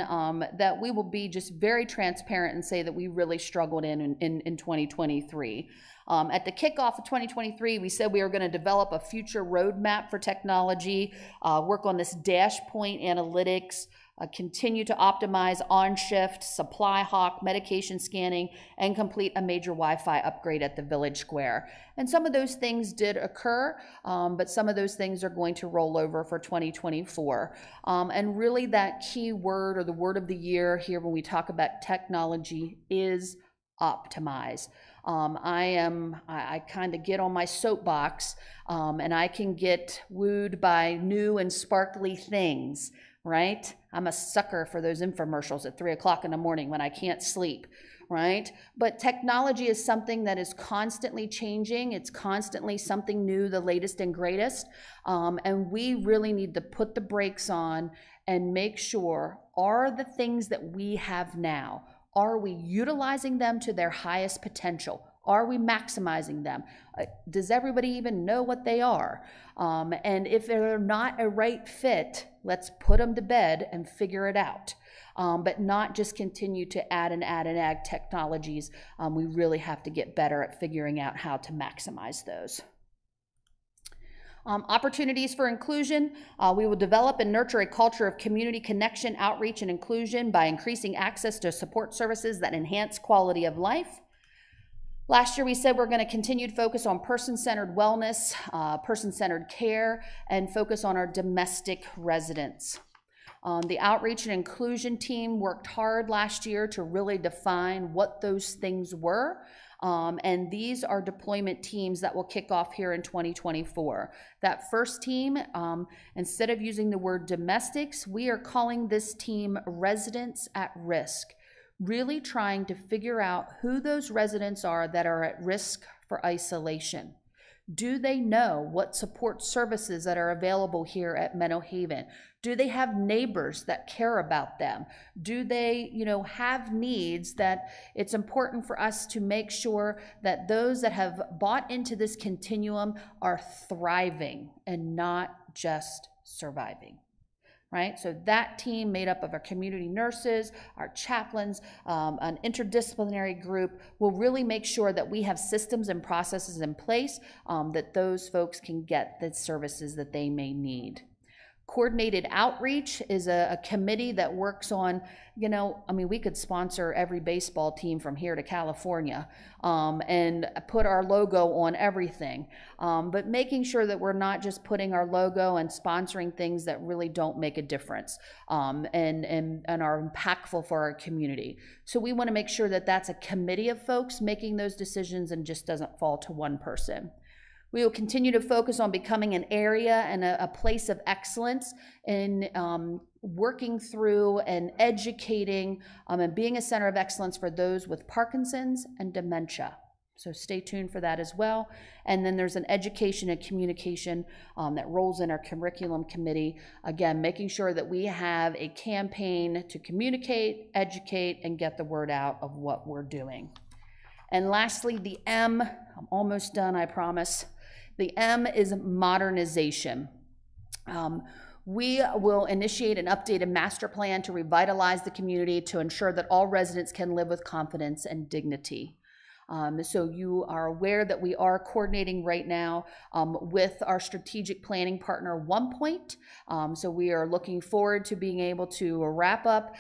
that we will be just very transparent and say that we really struggled in 2023. At the kickoff of 2023, we said we were going to develop a future roadmap for technology, work on this dash point analytics, continue to optimize On Shift, Supply Hawk, medication scanning, and complete a major Wi-Fi upgrade at the Village Square. And some of those things did occur, but some of those things are going to roll over for 2024. And really that key word, or the word of the year here when we talk about technology, is optimize. I kind of get on my soapbox, and I can get wooed by new and sparkly things, right? I'm a sucker for those infomercials at 3 o'clock in the morning when I can't sleep, right? But technology is something that is constantly changing. It's constantly something new, the latest and greatest. And we really need to put the brakes on and make sure, are the things that we have now, are we utilizing them to their highest potential? Are we maximizing them? Does everybody even know what they are? And if they're not a right fit, let's put them to bed and figure it out. But not just continue to add and add and add technologies. We really have to get better at figuring out how to maximize those. Opportunities for inclusion. We will develop and nurture a culture of community connection, outreach, and inclusion by increasing access to support services that enhance quality of life. Last year, we said we're going to continue to focus on person-centered wellness, person-centered care, and focus on our domestic residents. The outreach and inclusion team worked hard last year to really define what those things were. And these are deployment teams that will kick off here in 2024. That first team, instead of using the word domestics, we are calling this team residents at risk. Really trying to figure out who those residents are that are at risk for isolation. Do they know what support services that are available here at Menno Haven? Do they have neighbors that care about them? Do they, have needs that it's important for us to make sure that those that have bought into this continuum are thriving and not just surviving? Right? So that team made up of our community nurses, our chaplains, an interdisciplinary group will really make sure that we have systems and processes in place that those folks can get the services that they may need. Coordinated outreach is a committee that works on, we could sponsor every baseball team from here to California and put our logo on everything. But making sure that we're not just putting our logo and sponsoring things that really don't make a difference and are impactful for our community. So we want to make sure that that's a committee of folks making those decisions and just doesn't fall to one person. We will continue to focus on becoming an area and a place of excellence in working through and educating and being a center of excellence for those with Parkinson's and dementia. So stay tuned for that as well. And then there's an education and communication that rolls in our curriculum committee. Again, making sure that we have a campaign to communicate, educate, and get the word out of what we're doing. And lastly, the M, I'm almost done, I promise. The M is modernization. We will initiate an updated master plan to revitalize the community to ensure that all residents can live with confidence and dignity. So you are aware that we are coordinating right now with our strategic planning partner, OnePoint. So we are looking forward to being able to wrap up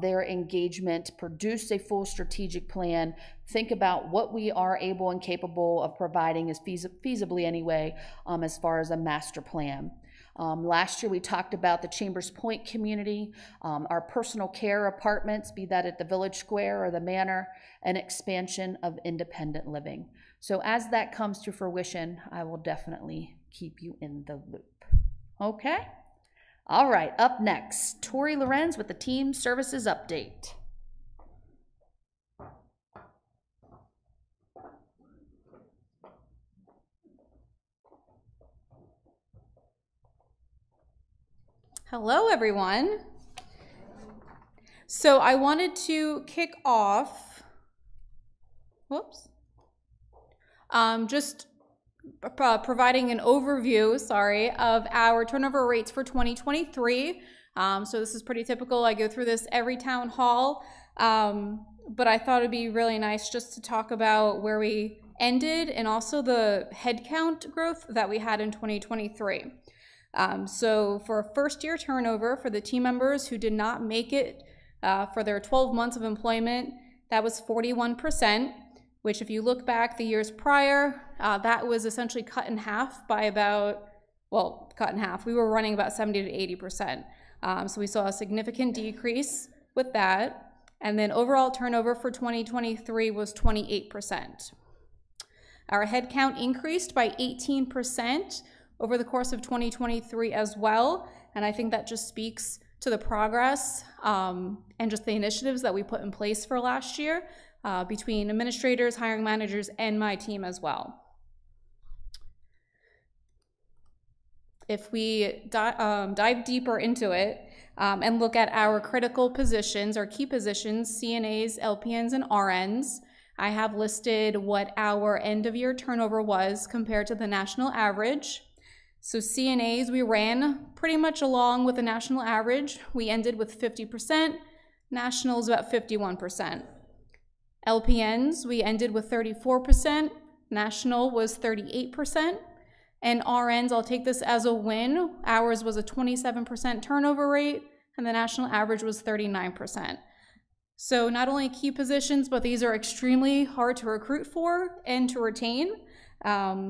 their engagement, produce a full strategic plan, think about what we are able and capable of providing as feasibly anyway, as far as a master plan. Last year we talked about the Chambers Point community, our personal care apartments, be that at the Village Square or the Manor, and expansion of independent living. So as that comes to fruition, I will definitely keep you in the loop. Okay? All right, up next, Tori Lorenz with the Team Services Update.
Hello, everyone. So I wanted to kick off, just providing an overview, of our turnover rates for 2023. So this is pretty typical. I go through this every town hall, but I thought it'd be really nice just to talk about where we ended and also the headcount growth that we had in 2023. So for first year turnover for the team members who did not make it for their 12 months of employment, that was 41%, which if you look back the years prior, that was essentially cut in half by about, well, cut in half. We were running about 70 to 80%. So we saw a significant decrease with that. And then overall turnover for 2023 was 28%. Our headcount increased by 18% over the course of 2023 as well, and I think that just speaks to the progress and just the initiatives that we put in place for last year between administrators, hiring managers, and my team as well. If we dive deeper into it and look at our critical positions, our key positions, CNAs, LPNs, and RNs, I have listed what our end of year turnover was compared to the national average. So CNAs, we ran pretty much along with the national average. We ended with 50%, national is about 51%. LPNs, we ended with 34%, national was 38%. And RNs, I'll take this as a win. Ours was a 27% turnover rate, and the national average was 39%. So not only key positions, but these are extremely hard to recruit for and to retain.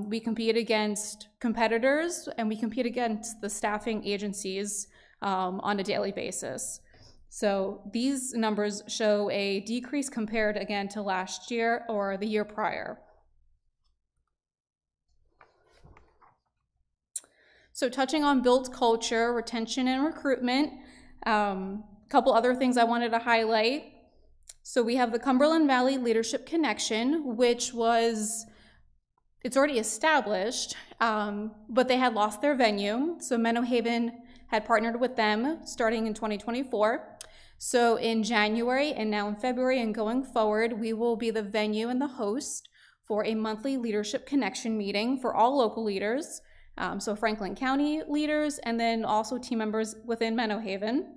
We compete against competitors and we compete against the staffing agencies on a daily basis. So these numbers show a decrease compared again to last year or the year prior. So touching on built culture, retention, and recruitment, couple other things I wanted to highlight. So we have the Cumberland Valley Leadership Connection, which was it's already established, but they had lost their venue. So Menno Haven had partnered with them starting in 2024. So in January and now in February and going forward, we will be the venue and the host for a monthly leadership connection meeting for all local leaders. So Franklin County leaders and then also team members within Menno Haven.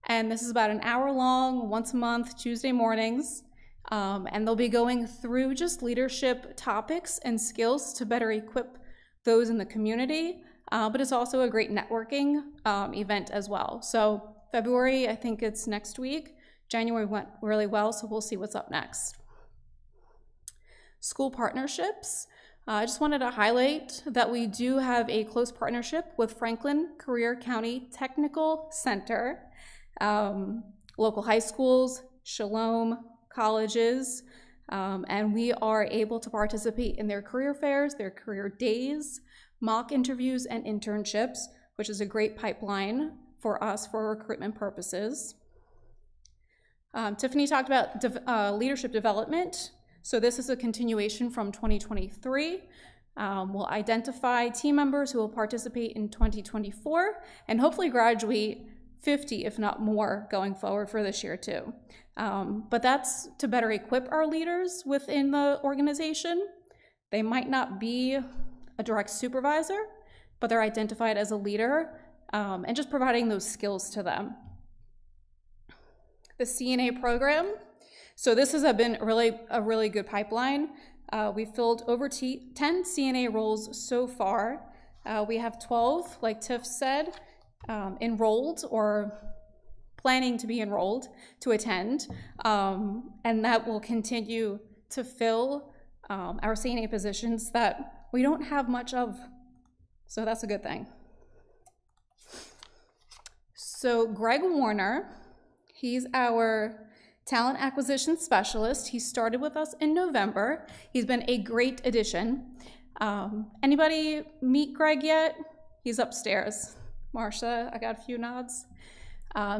And this is about an hour long, once a month, Tuesday mornings. And they'll be going through just leadership topics and skills to better equip those in the community, but it's also a great networking event as well. So February, I think it's next week. January went really well, so we'll see what's up next. School partnerships. I just wanted to highlight that we do have a close partnership with Franklin Career County Technical Center, local high schools, Shalom, colleges, and we are able to participate in their career fairs, their career days, mock interviews, and internships, which is a great pipeline for us for recruitment purposes. Tiffany talked about leadership development. So this is a continuation from 2023. We'll identify team members who will participate in 2024 and hopefully graduate 50, if not more, going forward for this year too. But that's to better equip our leaders within the organization. They might not be a direct supervisor, but they're identified as a leader and just providing those skills to them. The CNA program. So this has been a really good pipeline. We filled over 10 CNA roles so far. We have 12, like Tiff said, enrolled or planning to be enrolled to attend, and that will continue to fill our CNA positions that we don't have much of. So that's a good thing. So Greg Warner, he's our talent acquisition specialist. He started with us in November. He's been a great addition. Anybody meet Greg yet? He's upstairs. Marsha, I got a few nods.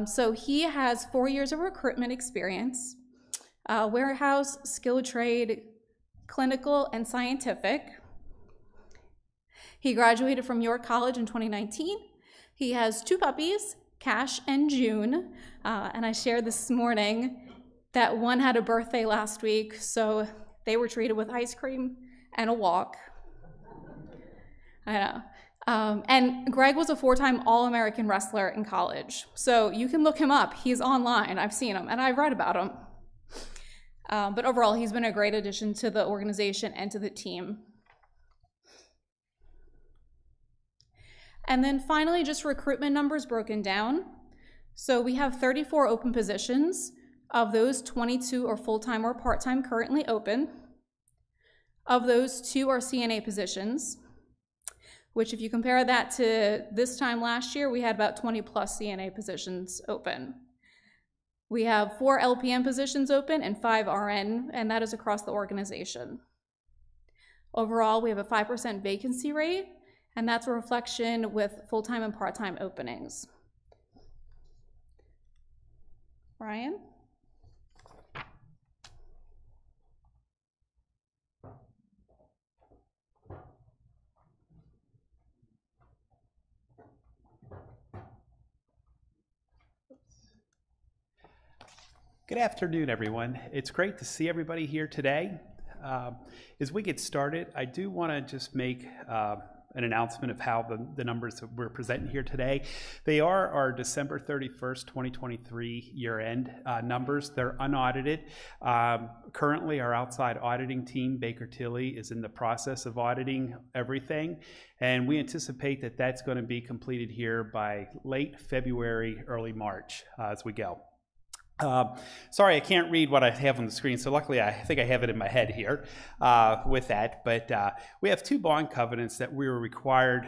So he has 4 years of recruitment experience, warehouse, skilled trade, clinical, and scientific. He graduated from York College in 2019. He has 2 puppies, Cash and June, and I shared this morning that one had a birthday last week, so they were treated with ice cream and a walk. I know. And Greg was a 4-time All-American wrestler in college, so you can look him up. He's online. I've seen him, and I've read about him. But overall, he's been a great addition to the organization and to the team. And then finally, just recruitment numbers broken down. So we have 34 open positions. Of those, 22 are full-time or part-time currently open. Of those, 2 are CNA positions, which if you compare that to this time last year, we had about 20 plus CNA positions open. We have 4 LPN positions open and 5 RN, and that is across the organization. Overall, we have a 5% vacancy rate, and that's a reflection with full-time and part-time openings. Ryan?
Good afternoon, everyone. It's great to see everybody here today. As we get started, I do want to just make an announcement of how the numbers that we're presenting here today. They are our December 31st, 2023 year-end numbers. They're unaudited. Currently, our outside auditing team, Baker Tilly, is in the process of auditing everything, and we anticipate that that's going to be completed here by late February, early March as we go. Sorry, I can't read what I have on the screen, so luckily I think I have it in my head here with that. But we have 2 bond covenants that we were required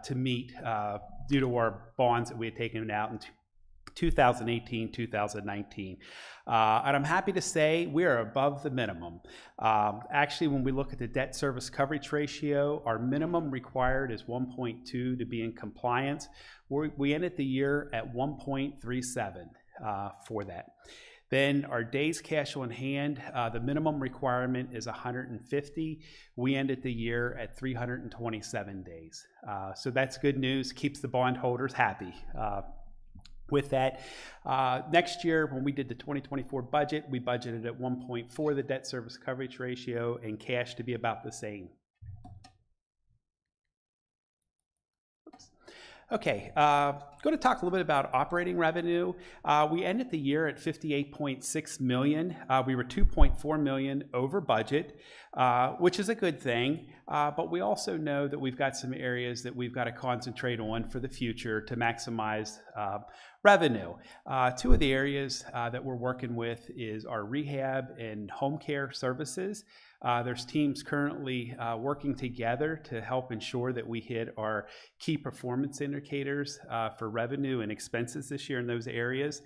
to meet due to our bonds that we had taken out in 2018, 2019. And I'm happy to say we are above the minimum. Actually, when we look at the debt service coverage ratio, our minimum required is 1.2 to be in compliance. We ended the year at 1.37. For that. Then our days cash on hand, the minimum requirement is 150. We ended the year at 327 days. So that's good news, keeps the bondholders happy with that. Next year, when we did the 2024 budget, we budgeted at 1.4 the debt service coverage ratio and cash to be about the same. Okay, going to talk a little bit about operating revenue. We ended the year at $58.6 million. We were $2.4 million over budget, which is a good thing, but we also know that we've got some areas that we've got to concentrate on for the future to maximize revenue. 2 of the areas that we're working with is our rehab and home care services. There's teams currently working together to help ensure that we hit our key performance indicators for revenue and expenses this year in those areas.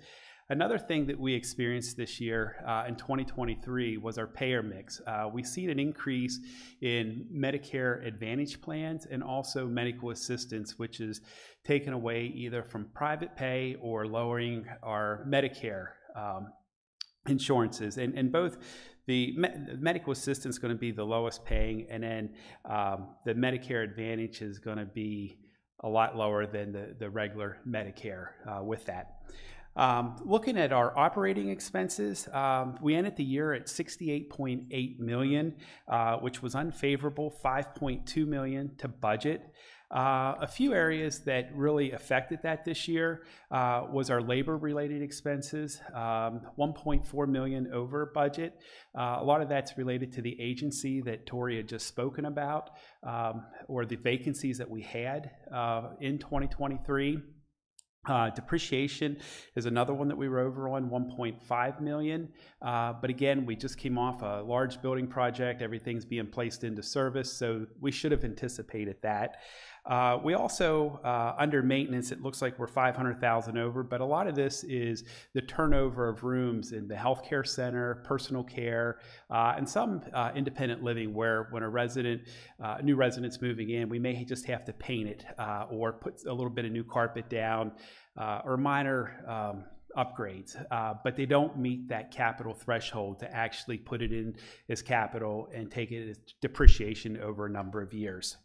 Another thing that we experienced this year in 2023 was our payer mix. We've seen an increase in Medicare Advantage plans and also medical assistance, which is taken away either from private pay or lowering our Medicare insurances. And both the medical assistance is going to be the lowest paying, and then the Medicare Advantage is going to be a lot lower than the regular Medicare with that. Looking at our operating expenses, we ended the year at $68.8 million, which was unfavorable, $5.2 million to budget. A few areas that really affected that this year was our labor-related expenses, 1.4 million over budget. A lot of that's related to the agency that Tori had just spoken about, or the vacancies that we had in 2023. Depreciation is another one that we were over on, 1.5 million. But again, we just came off a large building project. Everything's being placed into service, so we should have anticipated that. We also, under maintenance, it looks like we're 500,000 over, but a lot of this is the turnover of rooms in the healthcare center, personal care, and some independent living, where when a new resident's moving in, we may just have to paint it or put a little bit of new carpet down or minor upgrades, but they don't meet that capital threshold to actually put it in as capital and take it as depreciation over a number of years.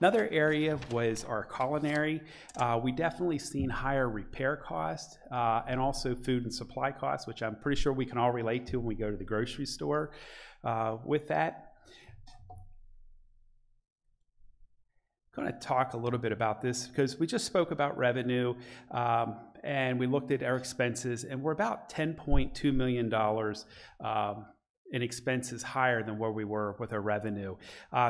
Another area was our culinary. We definitely seen higher repair costs and also food and supply costs, which I'm pretty sure we can all relate to when we go to the grocery store with that. I'm going to talk a little bit about this because we just spoke about revenue and we looked at our expenses, and we're about $10.2 million in expenses higher than where we were with our revenue.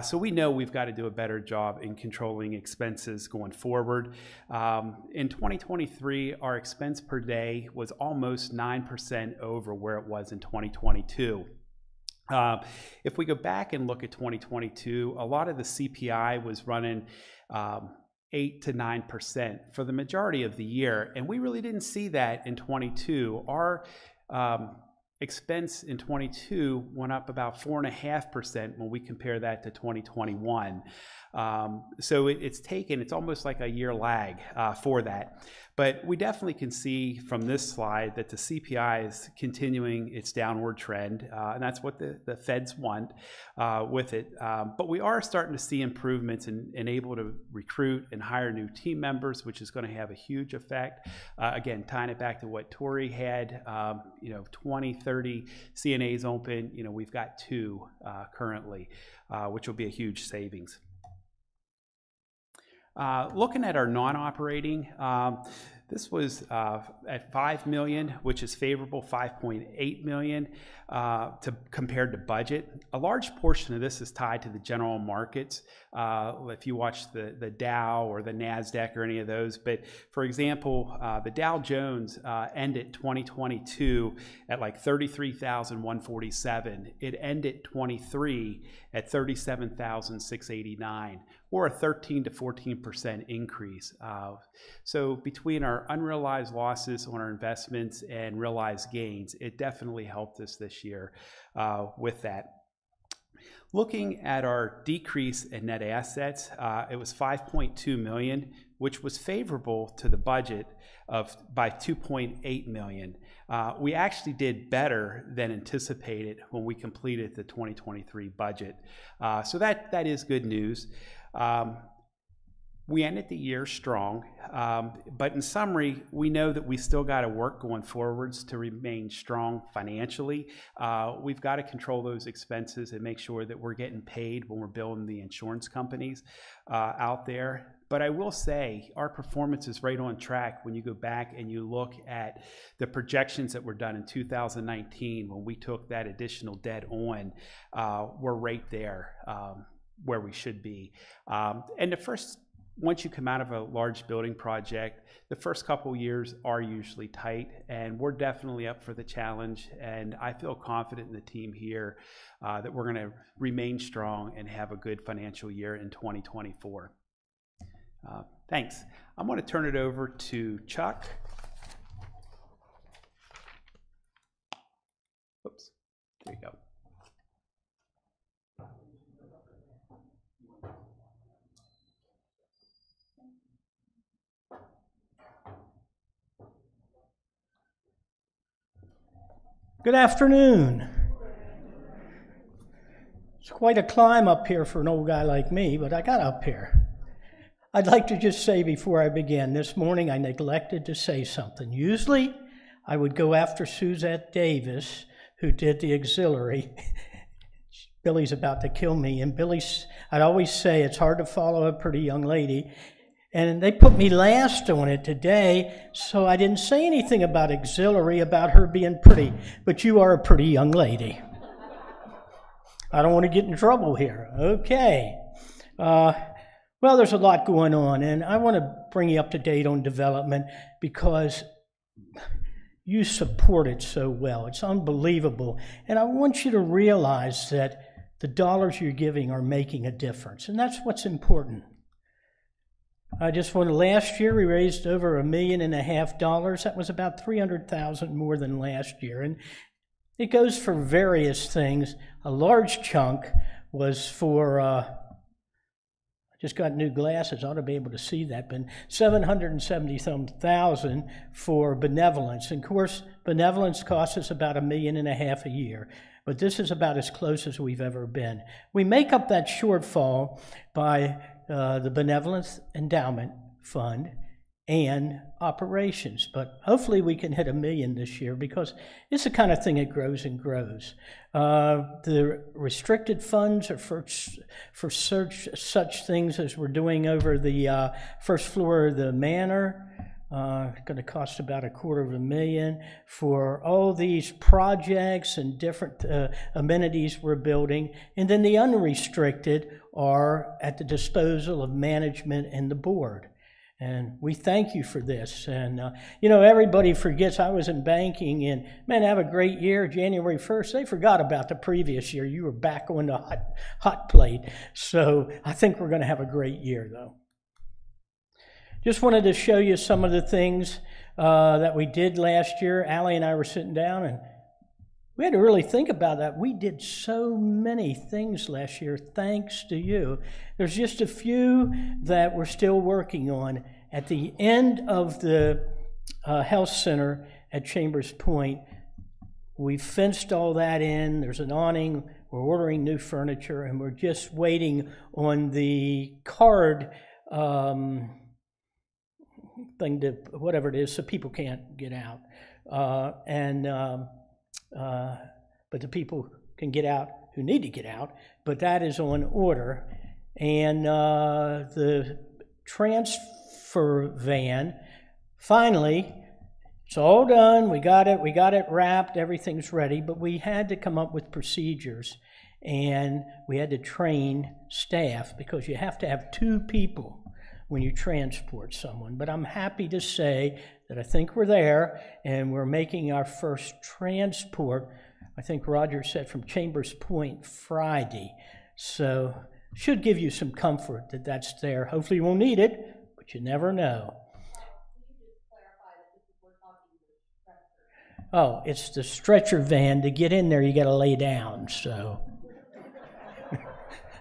So we know we've got to do a better job in controlling expenses going forward. In 2023, our expense per day was almost 9% over where it was in 2022. If we go back and look at 2022, a lot of the CPI was running 8 to 9% for the majority of the year, and we really didn't see that in 22. Our expense in 22 went up about 4.5% when we compare that to 2021. So it's almost like a year lag for that. But we definitely can see from this slide that the CPI is continuing its downward trend, and that's what the feds want with it. But we are starting to see improvements in able to recruit and hire new team members, which is going to have a huge effect. Again, tying it back to what Tori had, 20, 30 CNAs open. We've got 2 currently, which will be a huge savings. Looking at our non-operating, this was at $5 million, which is favorable, $5.8 million compared to budget. A large portion of this is tied to the general markets. If you watch the Dow or the NASDAQ or any of those, but for example, the Dow Jones ended 2022 at like 33,147. It ended 23 at 37,689. Or a 13 to 14% increase. So between our unrealized losses on our investments and realized gains, it definitely helped us this year with that. Looking at our decrease in net assets, it was $5.2 million, which was favorable to the budget by $2.8 million. We actually did better than anticipated when we completed the 2023 budget. So that is good news. We ended the year strong, but in summary, we know that we still got to work going forwards to remain strong financially. We've got to control those expenses and make sure that we're getting paid when we're billing the insurance companies out there. But I will say our performance is right on track when you go back and you look at the projections that were done in 2019 when we took that additional debt on. We're right there where we should be. And once you come out of a large building project, the first couple years are usually tight, and we're definitely up for the challenge. And I feel confident in the team here that we're going to remain strong and have a good financial year in 2024. Thanks. I'm going to turn it over to Chuck. Oops, there you go.
Good afternoon. It's quite a climb up here for an old guy like me, but I got up here. I'd like to just say before I begin, this morning I neglected to say something. Usually I would go after Suzette Davis, who did the auxiliary, Billy's about to kill me. And I'd always say it's hard to follow a pretty young lady. And they put me last on it today, so I didn't say anything about auxiliary, about her being pretty. But you are a pretty young lady. I don't want to get in trouble here. Okay. Well, there's a lot going on, and I want to bring you up to date on development because you support it so well. It's unbelievable. And I want you to realize that the dollars you're giving are making a difference, and that's what's important. I just want to, last year we raised over $1.5 million. That was about $300,000 more than last year, and it goes for various things. A large chunk was for, I just got new glasses, I ought to be able to see that, but $770,000 for benevolence. And of course, benevolence costs us about $1.5 million a year, but this is about as close as we've ever been. We make up that shortfall by the Benevolence Endowment Fund and operations, but hopefully we can hit $1 million this year because it's the kind of thing that grows and grows. The restricted funds are for such things as we're doing over the first floor of the manor. Going to cost about $250,000 for all these projects and different amenities we're building. And then the unrestricted are at the disposal of management and the board. And we thank you for this. And, you know, everybody forgets I was in banking and, man, have a great year. January 1st, they forgot about the previous year. You were back on the hot plate. So I think we're going to have a great year, though. Just wanted to show you some of the things that we did last year. Allie and I were sitting down, and we had to really think about that. We did so many things last year, thanks to you. There's just a few that we're still working on. At the end of the health center at Chambers Point, we fenced all that in. There's an awning. We're ordering new furniture, and we're just waiting on the card thing to, whatever it is, so people can't get out. But the people can get out who need to get out, but that is on order. And the transfer van, finally, it's all done. We got it wrapped, everything's ready, but we had to come up with procedures, and we had to train staff because you have to have 2 people when you transport someone. But I'm happy to say that I think we're there, and we're making our first transport, I think Roger said, from Chambers Point Friday. So should give you some comfort that that's there. Hopefully you won't need it, but you never know. Oh, it's the stretcher van. To get in there, you got to lay down. So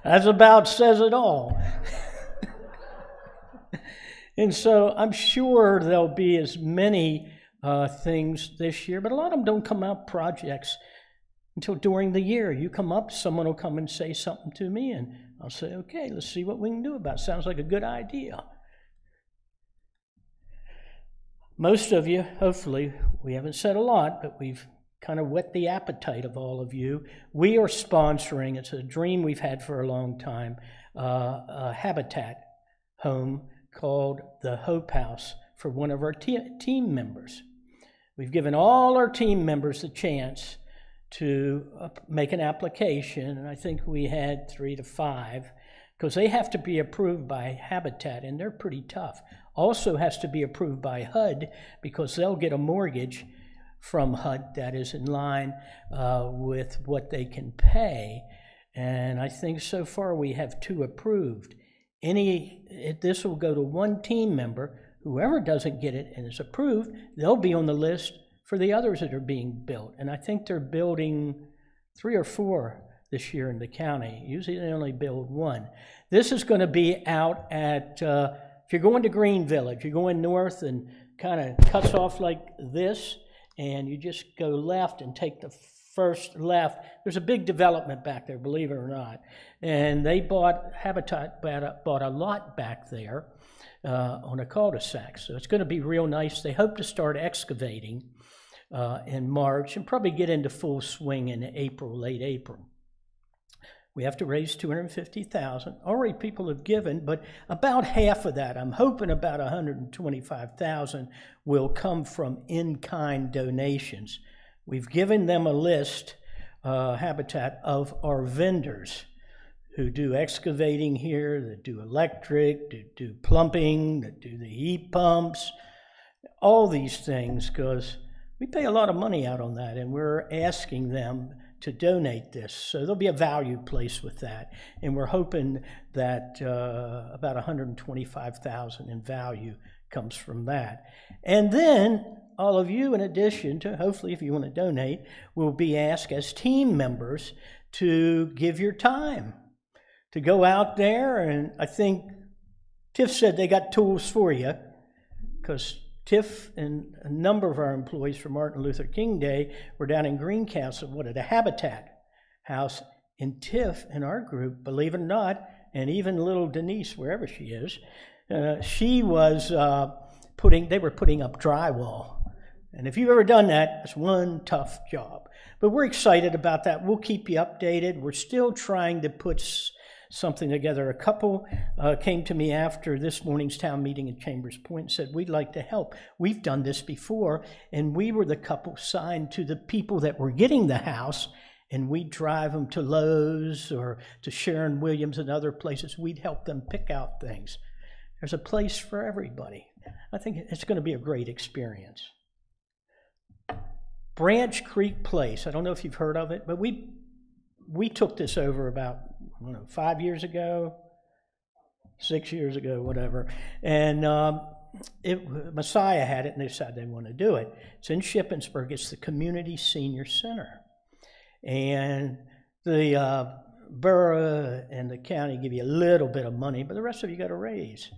that about says it all. And so I'm sure there'll be as many things this year, but a lot of them don't come out projects until during the year. You come up, someone will come and say something to me, and I'll say, okay, let's see what we can do about it. Sounds like a good idea. Most of you, hopefully, we haven't said a lot, but we've kind of whet the appetite of all of you. We are sponsoring, it's a dream we've had for a long time, a Habitat home called the Hope House for one of our team members. We've given all our team members the chance to make an application, and I think we had 3 to 5, because they have to be approved by Habitat, and they're pretty tough. Also has to be approved by HUD, because they'll get a mortgage from HUD that is in line with what they can pay. And I think so far we have 2 approved. This will go to 1 team member. Whoever doesn't get it and is approved, they'll be on the list for the others that are being built. And I think they're building 3 or 4 this year in the county. Usually they only build 1. This is going to be out at, if you're going to Green Village, you're going north and kind of cuts off like this, and you just go left and take the first left. There's a big development back there, believe it or not. And they Habitat bought a lot back there on a cul-de-sac. So it's going to be real nice. They hope to start excavating in March and probably get into full swing in April, late April. We have to raise $250,000. Already people have given, but about half of that, I'm hoping about $125,000 will come from in-kind donations. We've given them a list, Habitat, of our vendors who do excavating here, that do electric, that do plumbing, that do the heat pumps, all these things, because we pay a lot of money out on that, and we're asking them to donate this. So there'll be a value placed with that, and we're hoping that about $125,000 in value comes from that. And then all of you, in addition to, hopefully if you want to donate, will be asked as team members to give your time, to go out there. And I think Tiff said they got tools for you, because Tiff and a number of our employees for Martin Luther King Day were down in Greencastle, at a Habitat house. And Tiff and our group, believe it or not, and even little Denise, wherever she is, she was they were putting up drywall. And if you've ever done that, it's one tough job. But we're excited about that. We'll keep you updated. We're still trying to put something together. A couple came to me after this morning's town meeting in Chambers Point and said, we'd like to help. We've done this before, and we were the couple signed to the people that were getting the house, and we'd drive them to Lowe's or to Sharon Williams and other places. We'd help them pick out things. There's a place for everybody. I think it's going to be a great experience. Branch Creek Place. I don't know if you've heard of it, but we took this over about, I don't know, 5 years ago, 6 years ago, whatever. And Messiah had it, and they decided they want to do it. It's in Shippensburg. It's the Community Senior Center. And the borough and the county give you a little bit of money, but the rest of you got to raise.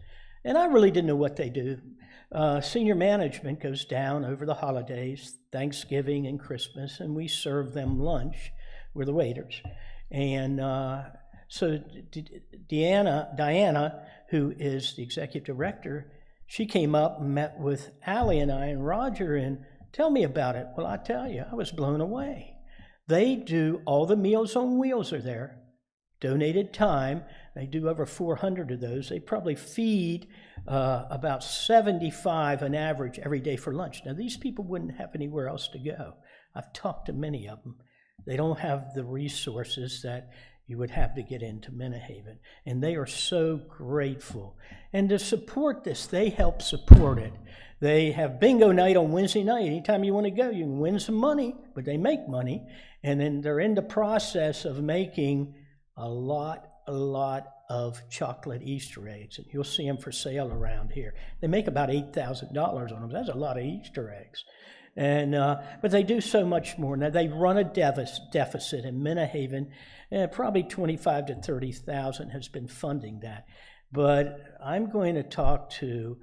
And I really didn't know what they do. Senior management goes down over the holidays, Thanksgiving and Christmas, and we serve them lunch. We're the waiters. And so Diana, who is the executive director, she came up and met with Allie and I and Roger, and tell me about it. Well, I tell you, I was blown away. They do all the Meals on Wheels are there, donated time. They do over 400 of those. They probably feed about 75 on average every day for lunch. Now, these people wouldn't have anywhere else to go. I've talked to many of them. They don't have the resources that you would have to get into Mennehaven. And they are so grateful. And to support this, they help support it. They have bingo night on Wednesday night. Anytime you want to go, you can win some money, but they make money. And then they're in the process of making a lot of chocolate Easter eggs. And you'll see them for sale around here. They make about $8,000 on them. That's a lot of Easter eggs. And but they do so much more. Now, they run a deficit in Mennehaven. Probably $25,000 to $30,000 has been funding that. But I'm going to talk to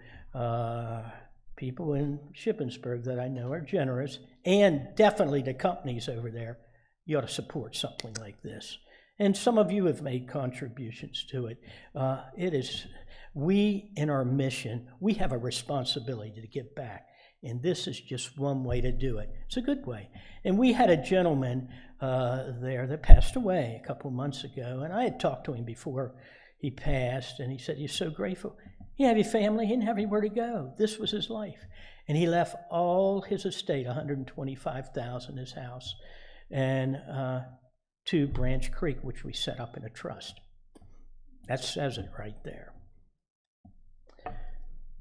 people in Shippensburg that I know are generous, and definitely the companies over there. You ought to support something like this. And some of you have made contributions to it. We, in our mission, we have a responsibility to give back. And this is just one way to do it. It's a good way. And we had a gentleman there that passed away a couple months ago, and I had talked to him before he passed, and he said he's so grateful. He didn't have his family. He didn't have anywhere to go. This was his life. And he left all his estate, $125,000, his house, and to Branch Creek, which we set up in a trust. That says it right there.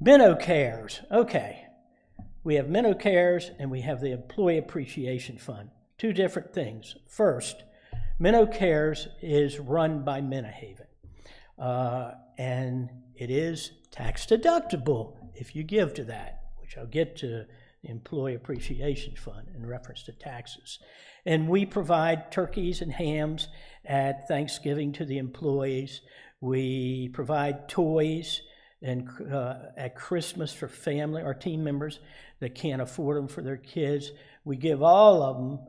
Menno Cares. Okay. We have Menno Cares and we have the Employee Appreciation Fund. Two different things. First, Menno Cares is run by Mennehaven. And it is tax deductible if you give to that, which I'll get to the Employee Appreciation Fund in reference to taxes. And we provide turkeys and hams at Thanksgiving to the employees. We provide toys and at Christmas for family, our team members that can't afford them for their kids. We give all of them,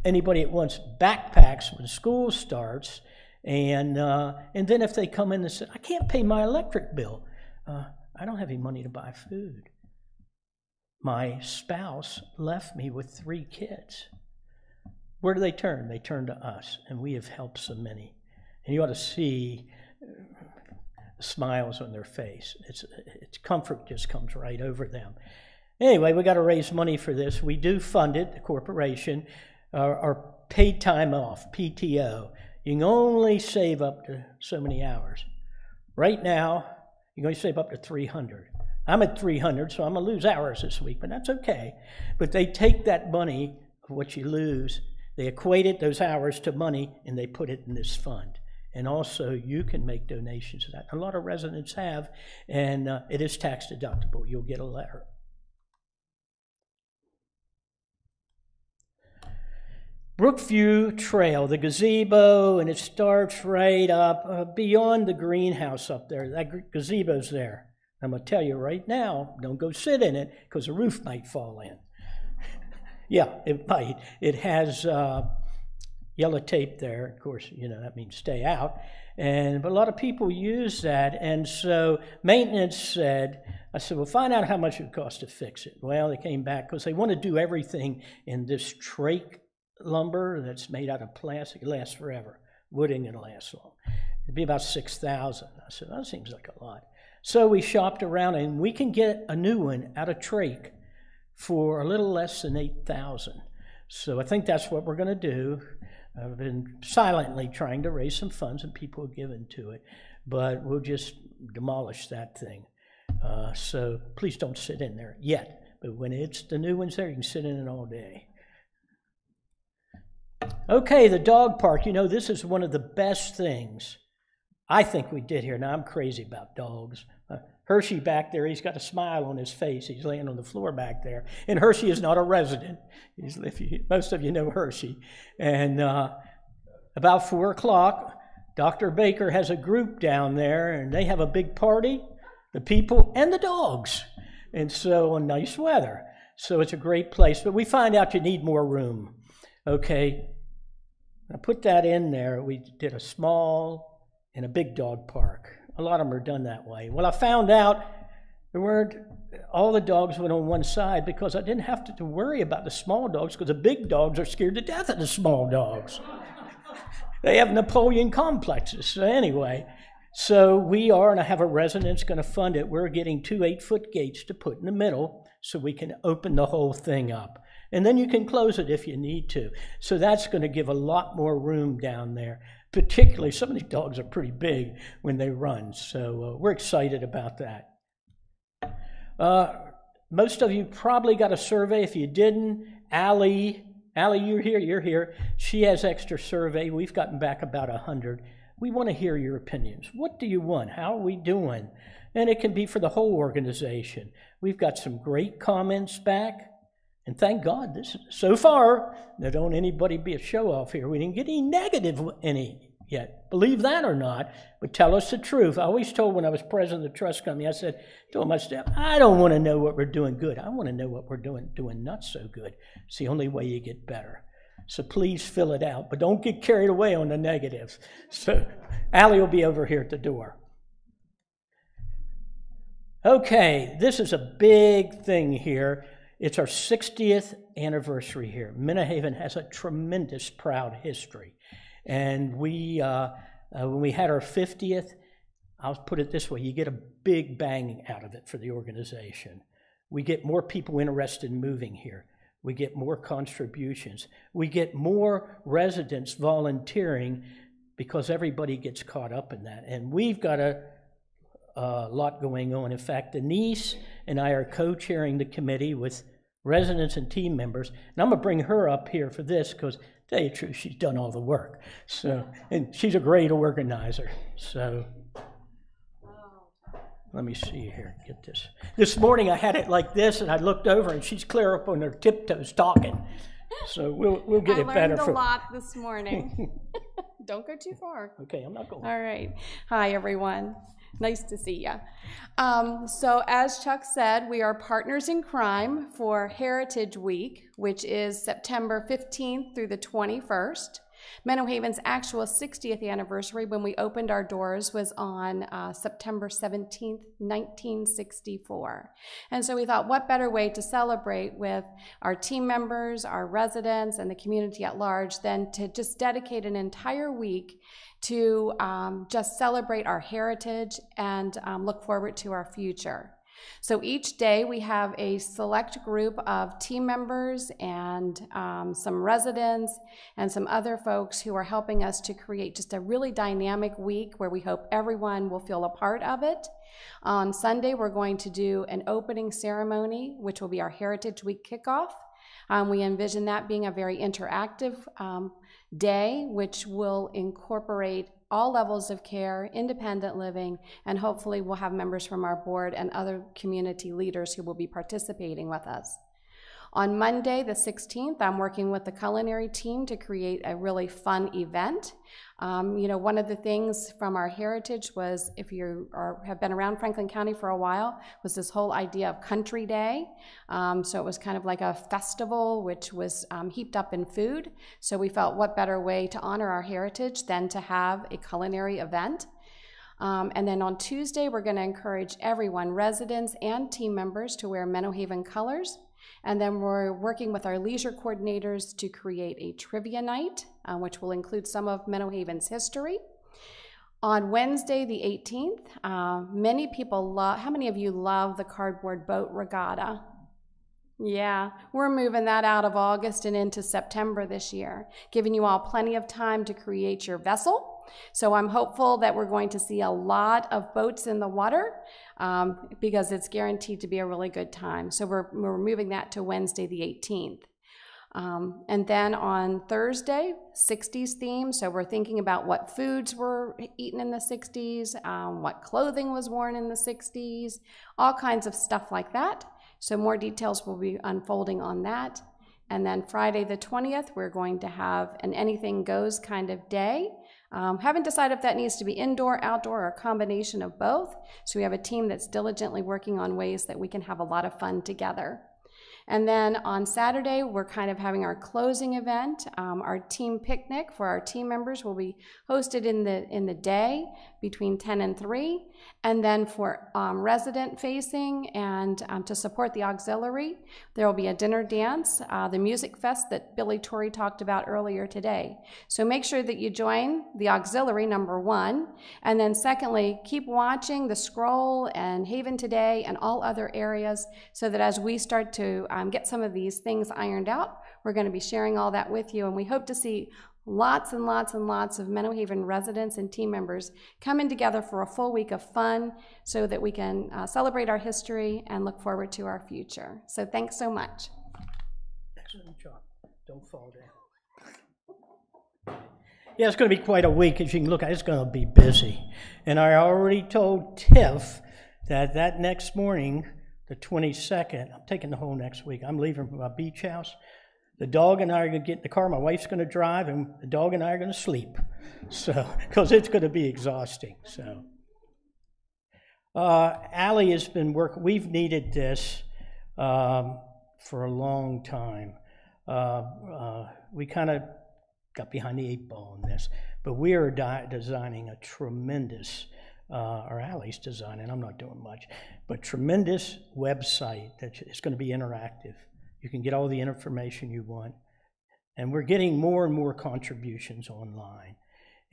anybody that wants backpacks when school starts. And then if they come in and say, I can't pay my electric bill. I don't have any money to buy food. My spouse left me with 3 kids. Where do they turn? They turn to us, and we have helped so many. and you ought to see smiles on their face. It's comfort just comes right over them. Anyway, we got to raise money for this. We do fund it, the corporation. Our paid time off, PTO, you can only save up to so many hours. Right now, you're going to save up to 300. I'm at 300, so I'm going to lose hours this week, but that's okay. But they take that money of what you lose, they equate it, those hours, to money, and they put it in this fund. And also, you can make donations to that. A lot of residents have, and it is tax deductible. You'll get a letter. Brookview Trail, the gazebo, and it starts right up beyond the greenhouse up there. That gazebo's there. I'm going to tell you right now, don't go sit in it because the roof might fall in. Yeah, it might. It has yellow tape there. Of course, you know, that means stay out. But a lot of people use that. And so maintenance said, I said, well, find out how much it costs to fix it. Well, they came back because they want to do everything in this trach lumber that's made out of plastic. It lasts forever. Wood ain't going to last long. It'd be about $6,000. I said, that seems like a lot. So we shopped around, and we can get a new one out of trach for a little less than $8,000. So I think that's what we're going to do. I've been silently trying to raise some funds, and people have given to it, but we'll just demolish that thing. So please don't sit in there yet. But when it's the new one's there, you can sit in it all day. Okay, the dog park. You know, this is one of the best things I think we did here. Now, I'm crazy about dogs. Hershey back there, he's got a smile on his face. He's laying on the floor back there. And Hershey is not a resident. Most of you know Hershey. And about 4 o'clock, Dr. Baker has a group down there, and they have a big party, the people and the dogs. And so, on nice weather. So it's a great place. But we find out you need more room. Okay, I put that in there. We did a small and a big dog park. A lot of them are done that way. Well, I found out there weren't, all the dogs went on one side because I didn't have to worry about the small dogs because the big dogs are scared to death of the small dogs. They have Napoleon complexes. So anyway, so we are, and I have a resident going to fund it. We're getting 2 8-foot gates to put in the middle so we can open the whole thing up. And then you can close it if you need to. So that's going to give a lot more room down there. Particularly, some of these dogs are pretty big when they run. So we're excited about that. Most of you probably got a survey. If you didn't, Allie, you're here. She has extra survey. We've gotten back about 100. We want to hear your opinions. What do you want? How are we doing? And it can be for the whole organization. We've got some great comments back. And thank God, so far, now don't anybody be a show-off here. We didn't get any negative yet. Believe that or not, but tell us the truth. I always told when I was president of the trust company, I said, told my staff, I don't want to know what we're doing good. I want to know what we're doing not so good. It's the only way you get better. So please fill it out, but don't get carried away on the negatives. So Allie will be over here at the door. Okay, this is a big thing here. It's our 60th anniversary here. Minnehaven has a tremendous proud history. And we, when we had our 50th, I'll put it this way, you get a big bang out of it for the organization. We get more people interested in moving here. We get more contributions. We get more residents volunteering because everybody gets caught up in that. And we've got a lot going on. In fact, Denise and I are co-chairing the committee with residents and team members. And I'm going to bring her up here for this because, to tell you the truth, she's done all the work. So, and she's a great organizer. So let me see here. Get this. This morning I had it like this, and I looked over, and she's clear up on her tiptoes talking. So we'll get it better.
I learned a lot this morning. Don't go too far.
Okay, I'm not going.
All right. Hi, everyone. Nice to see you. So as Chuck said, we are partners in crime for Heritage Week, which is September 15th through the 21st. Menno Haven's actual 60th anniversary when we opened our doors was on September 17th, 1964. And so we thought, what better way to celebrate with our team members, our residents, and the community at large than to just dedicate an entire week to just celebrate our heritage and look forward to our future. So each day we have a select group of team members and some residents and some other folks who are helping us to create just a really dynamic week where we hope everyone will feel a part of it. On Sunday, we're going to do an opening ceremony, which will be our Heritage Week kickoff. We envision that being a very interactive day, which will incorporate all levels of care, independent living, and hopefully we'll have members from our board and other community leaders who will be participating with us. On Monday, the 16th, I'm working with the culinary team to create a really fun event. You know, one of the things from our heritage was, if you have been around Franklin County for a while, was this whole idea of Country Day. So it was kind of like a festival which was heaped up in food. So we felt what better way to honor our heritage than to have a culinary event. And then on Tuesday, we're going to encourage everyone, residents and team members, to wear Menno Haven colors. And then we're working with our leisure coordinators to create a trivia night, which will include some of Menno Haven's history. On Wednesday, the 18th, many people love, how many of you love the cardboard boat regatta? Yeah, we're moving that out of August and into September this year, giving you all plenty of time to create your vessel. So I'm hopeful that we're going to see a lot of boats in the water because it's guaranteed to be a really good time. So we're moving that to Wednesday the 18th. And then on Thursday, 60s theme. So we're thinking about what foods were eaten in the 60s, what clothing was worn in the 60s, all kinds of stuff like that. So more details will be unfolding on that. And then Friday the 20th, we're going to have an anything goes kind of day. Haven't decided if that needs to be indoor, outdoor, or a combination of both. So we have a team that's diligently working on ways that we can have a lot of fun together. And then on Saturday, we're kind of having our closing event. Our team picnic for our team members will be hosted in the day between 10 and 3. And then for resident facing and to support the auxiliary, there will be a dinner dance, the music fest that Billy Torrey talked about earlier today. So make sure that you join the auxiliary, number one. And then secondly, keep watching the Scroll and Haven Today and all other areas so that as we start to get some of these things ironed out, we're going to be sharing all that with you. And we hope to see lots and lots and lots of Menno Haven residents and team members coming together for a full week of fun so that we can celebrate our history and look forward to our future. So thanks so much.
Excellent job. Don't fall down. Yeah, it's going to be quite a week. As you can look at, it's going to be busy. And I already told Tiff that next morning, the 22nd, I'm taking the whole next week. I'm leaving from my beach house. The dog and I are going to get in the car. My wife's going to drive, and the dog and I are going to sleep. So, because it's going to be exhausting. So, Allie has been working. We've needed this for a long time. We kind of got behind the 8 ball on this, but we are designing a tremendous, or Allie's designing. I'm not doing much, but tremendous website that is going to be interactive. You can get all the information you want. And we're getting more and more contributions online.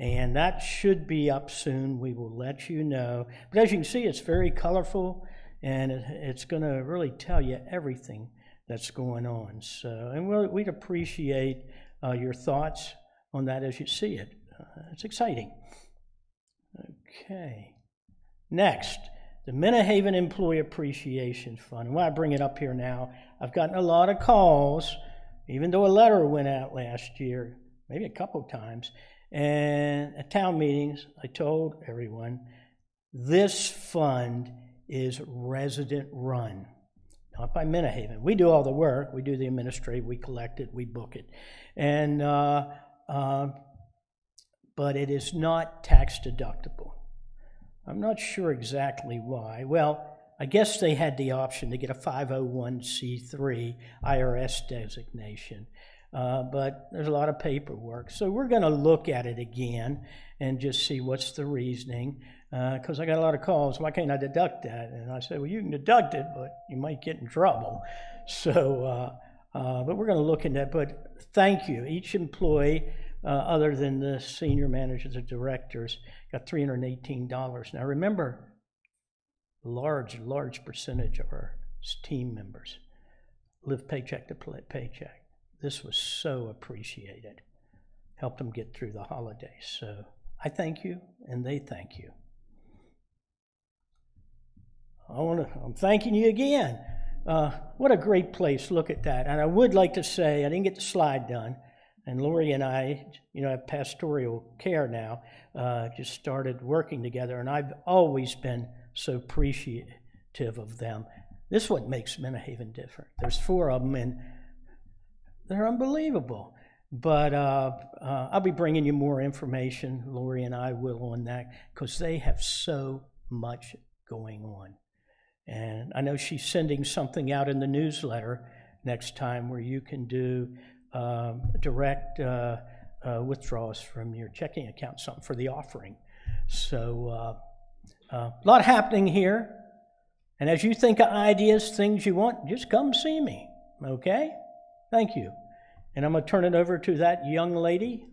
And that should be up soon. We will let you know. But as you can see, it's very colorful, and it's going to really tell you everything that's going on. So, and we'd appreciate your thoughts on that as you see it. It's exciting. Okay. Next. The Menno Haven Employee Appreciation Fund. And why I bring it up here now, I've gotten a lot of calls, even though a letter went out last year, maybe a couple of times, and at town meetings, I told everyone, this fund is resident run, not by Menno Haven. We do all the work, we do the administrative, we collect it, we book it. And, but it is not tax deductible. I'm not sure exactly why. Well, I guess they had the option to get a 501c3 IRS designation. but there's a lot of paperwork. So we're going to look at it again and just see what's the reasoning, because I got a lot of calls, why can't I deduct that? And I said, well, you can deduct it, but you might get in trouble. So, but we're going to look into that. But thank you. Each employee, other than the senior managers or directors, got $318. Now remember, large percentage of our team members live paycheck to paycheck. This was so appreciated. Helped them get through the holidays. So I thank you, and they thank you. I'm thanking you again. What a great place. Look at that. And I would like to say, I didn't get the slide done, and Lori and I, have pastoral care now, just started working together, and I've always been so appreciative of them. This is what makes Menno different. There's 4 of them, and they're unbelievable. But I'll be bringing you more information, Lori and I will, on that, because they have so much going on. And I know she's sending something out in the newsletter next time where you can do direct withdrawals from your checking account, something for the offering. So a lot happening here. And as you think of ideas, things you want, just come see me, okay? Thank you. And I'm going to turn it over to that young lady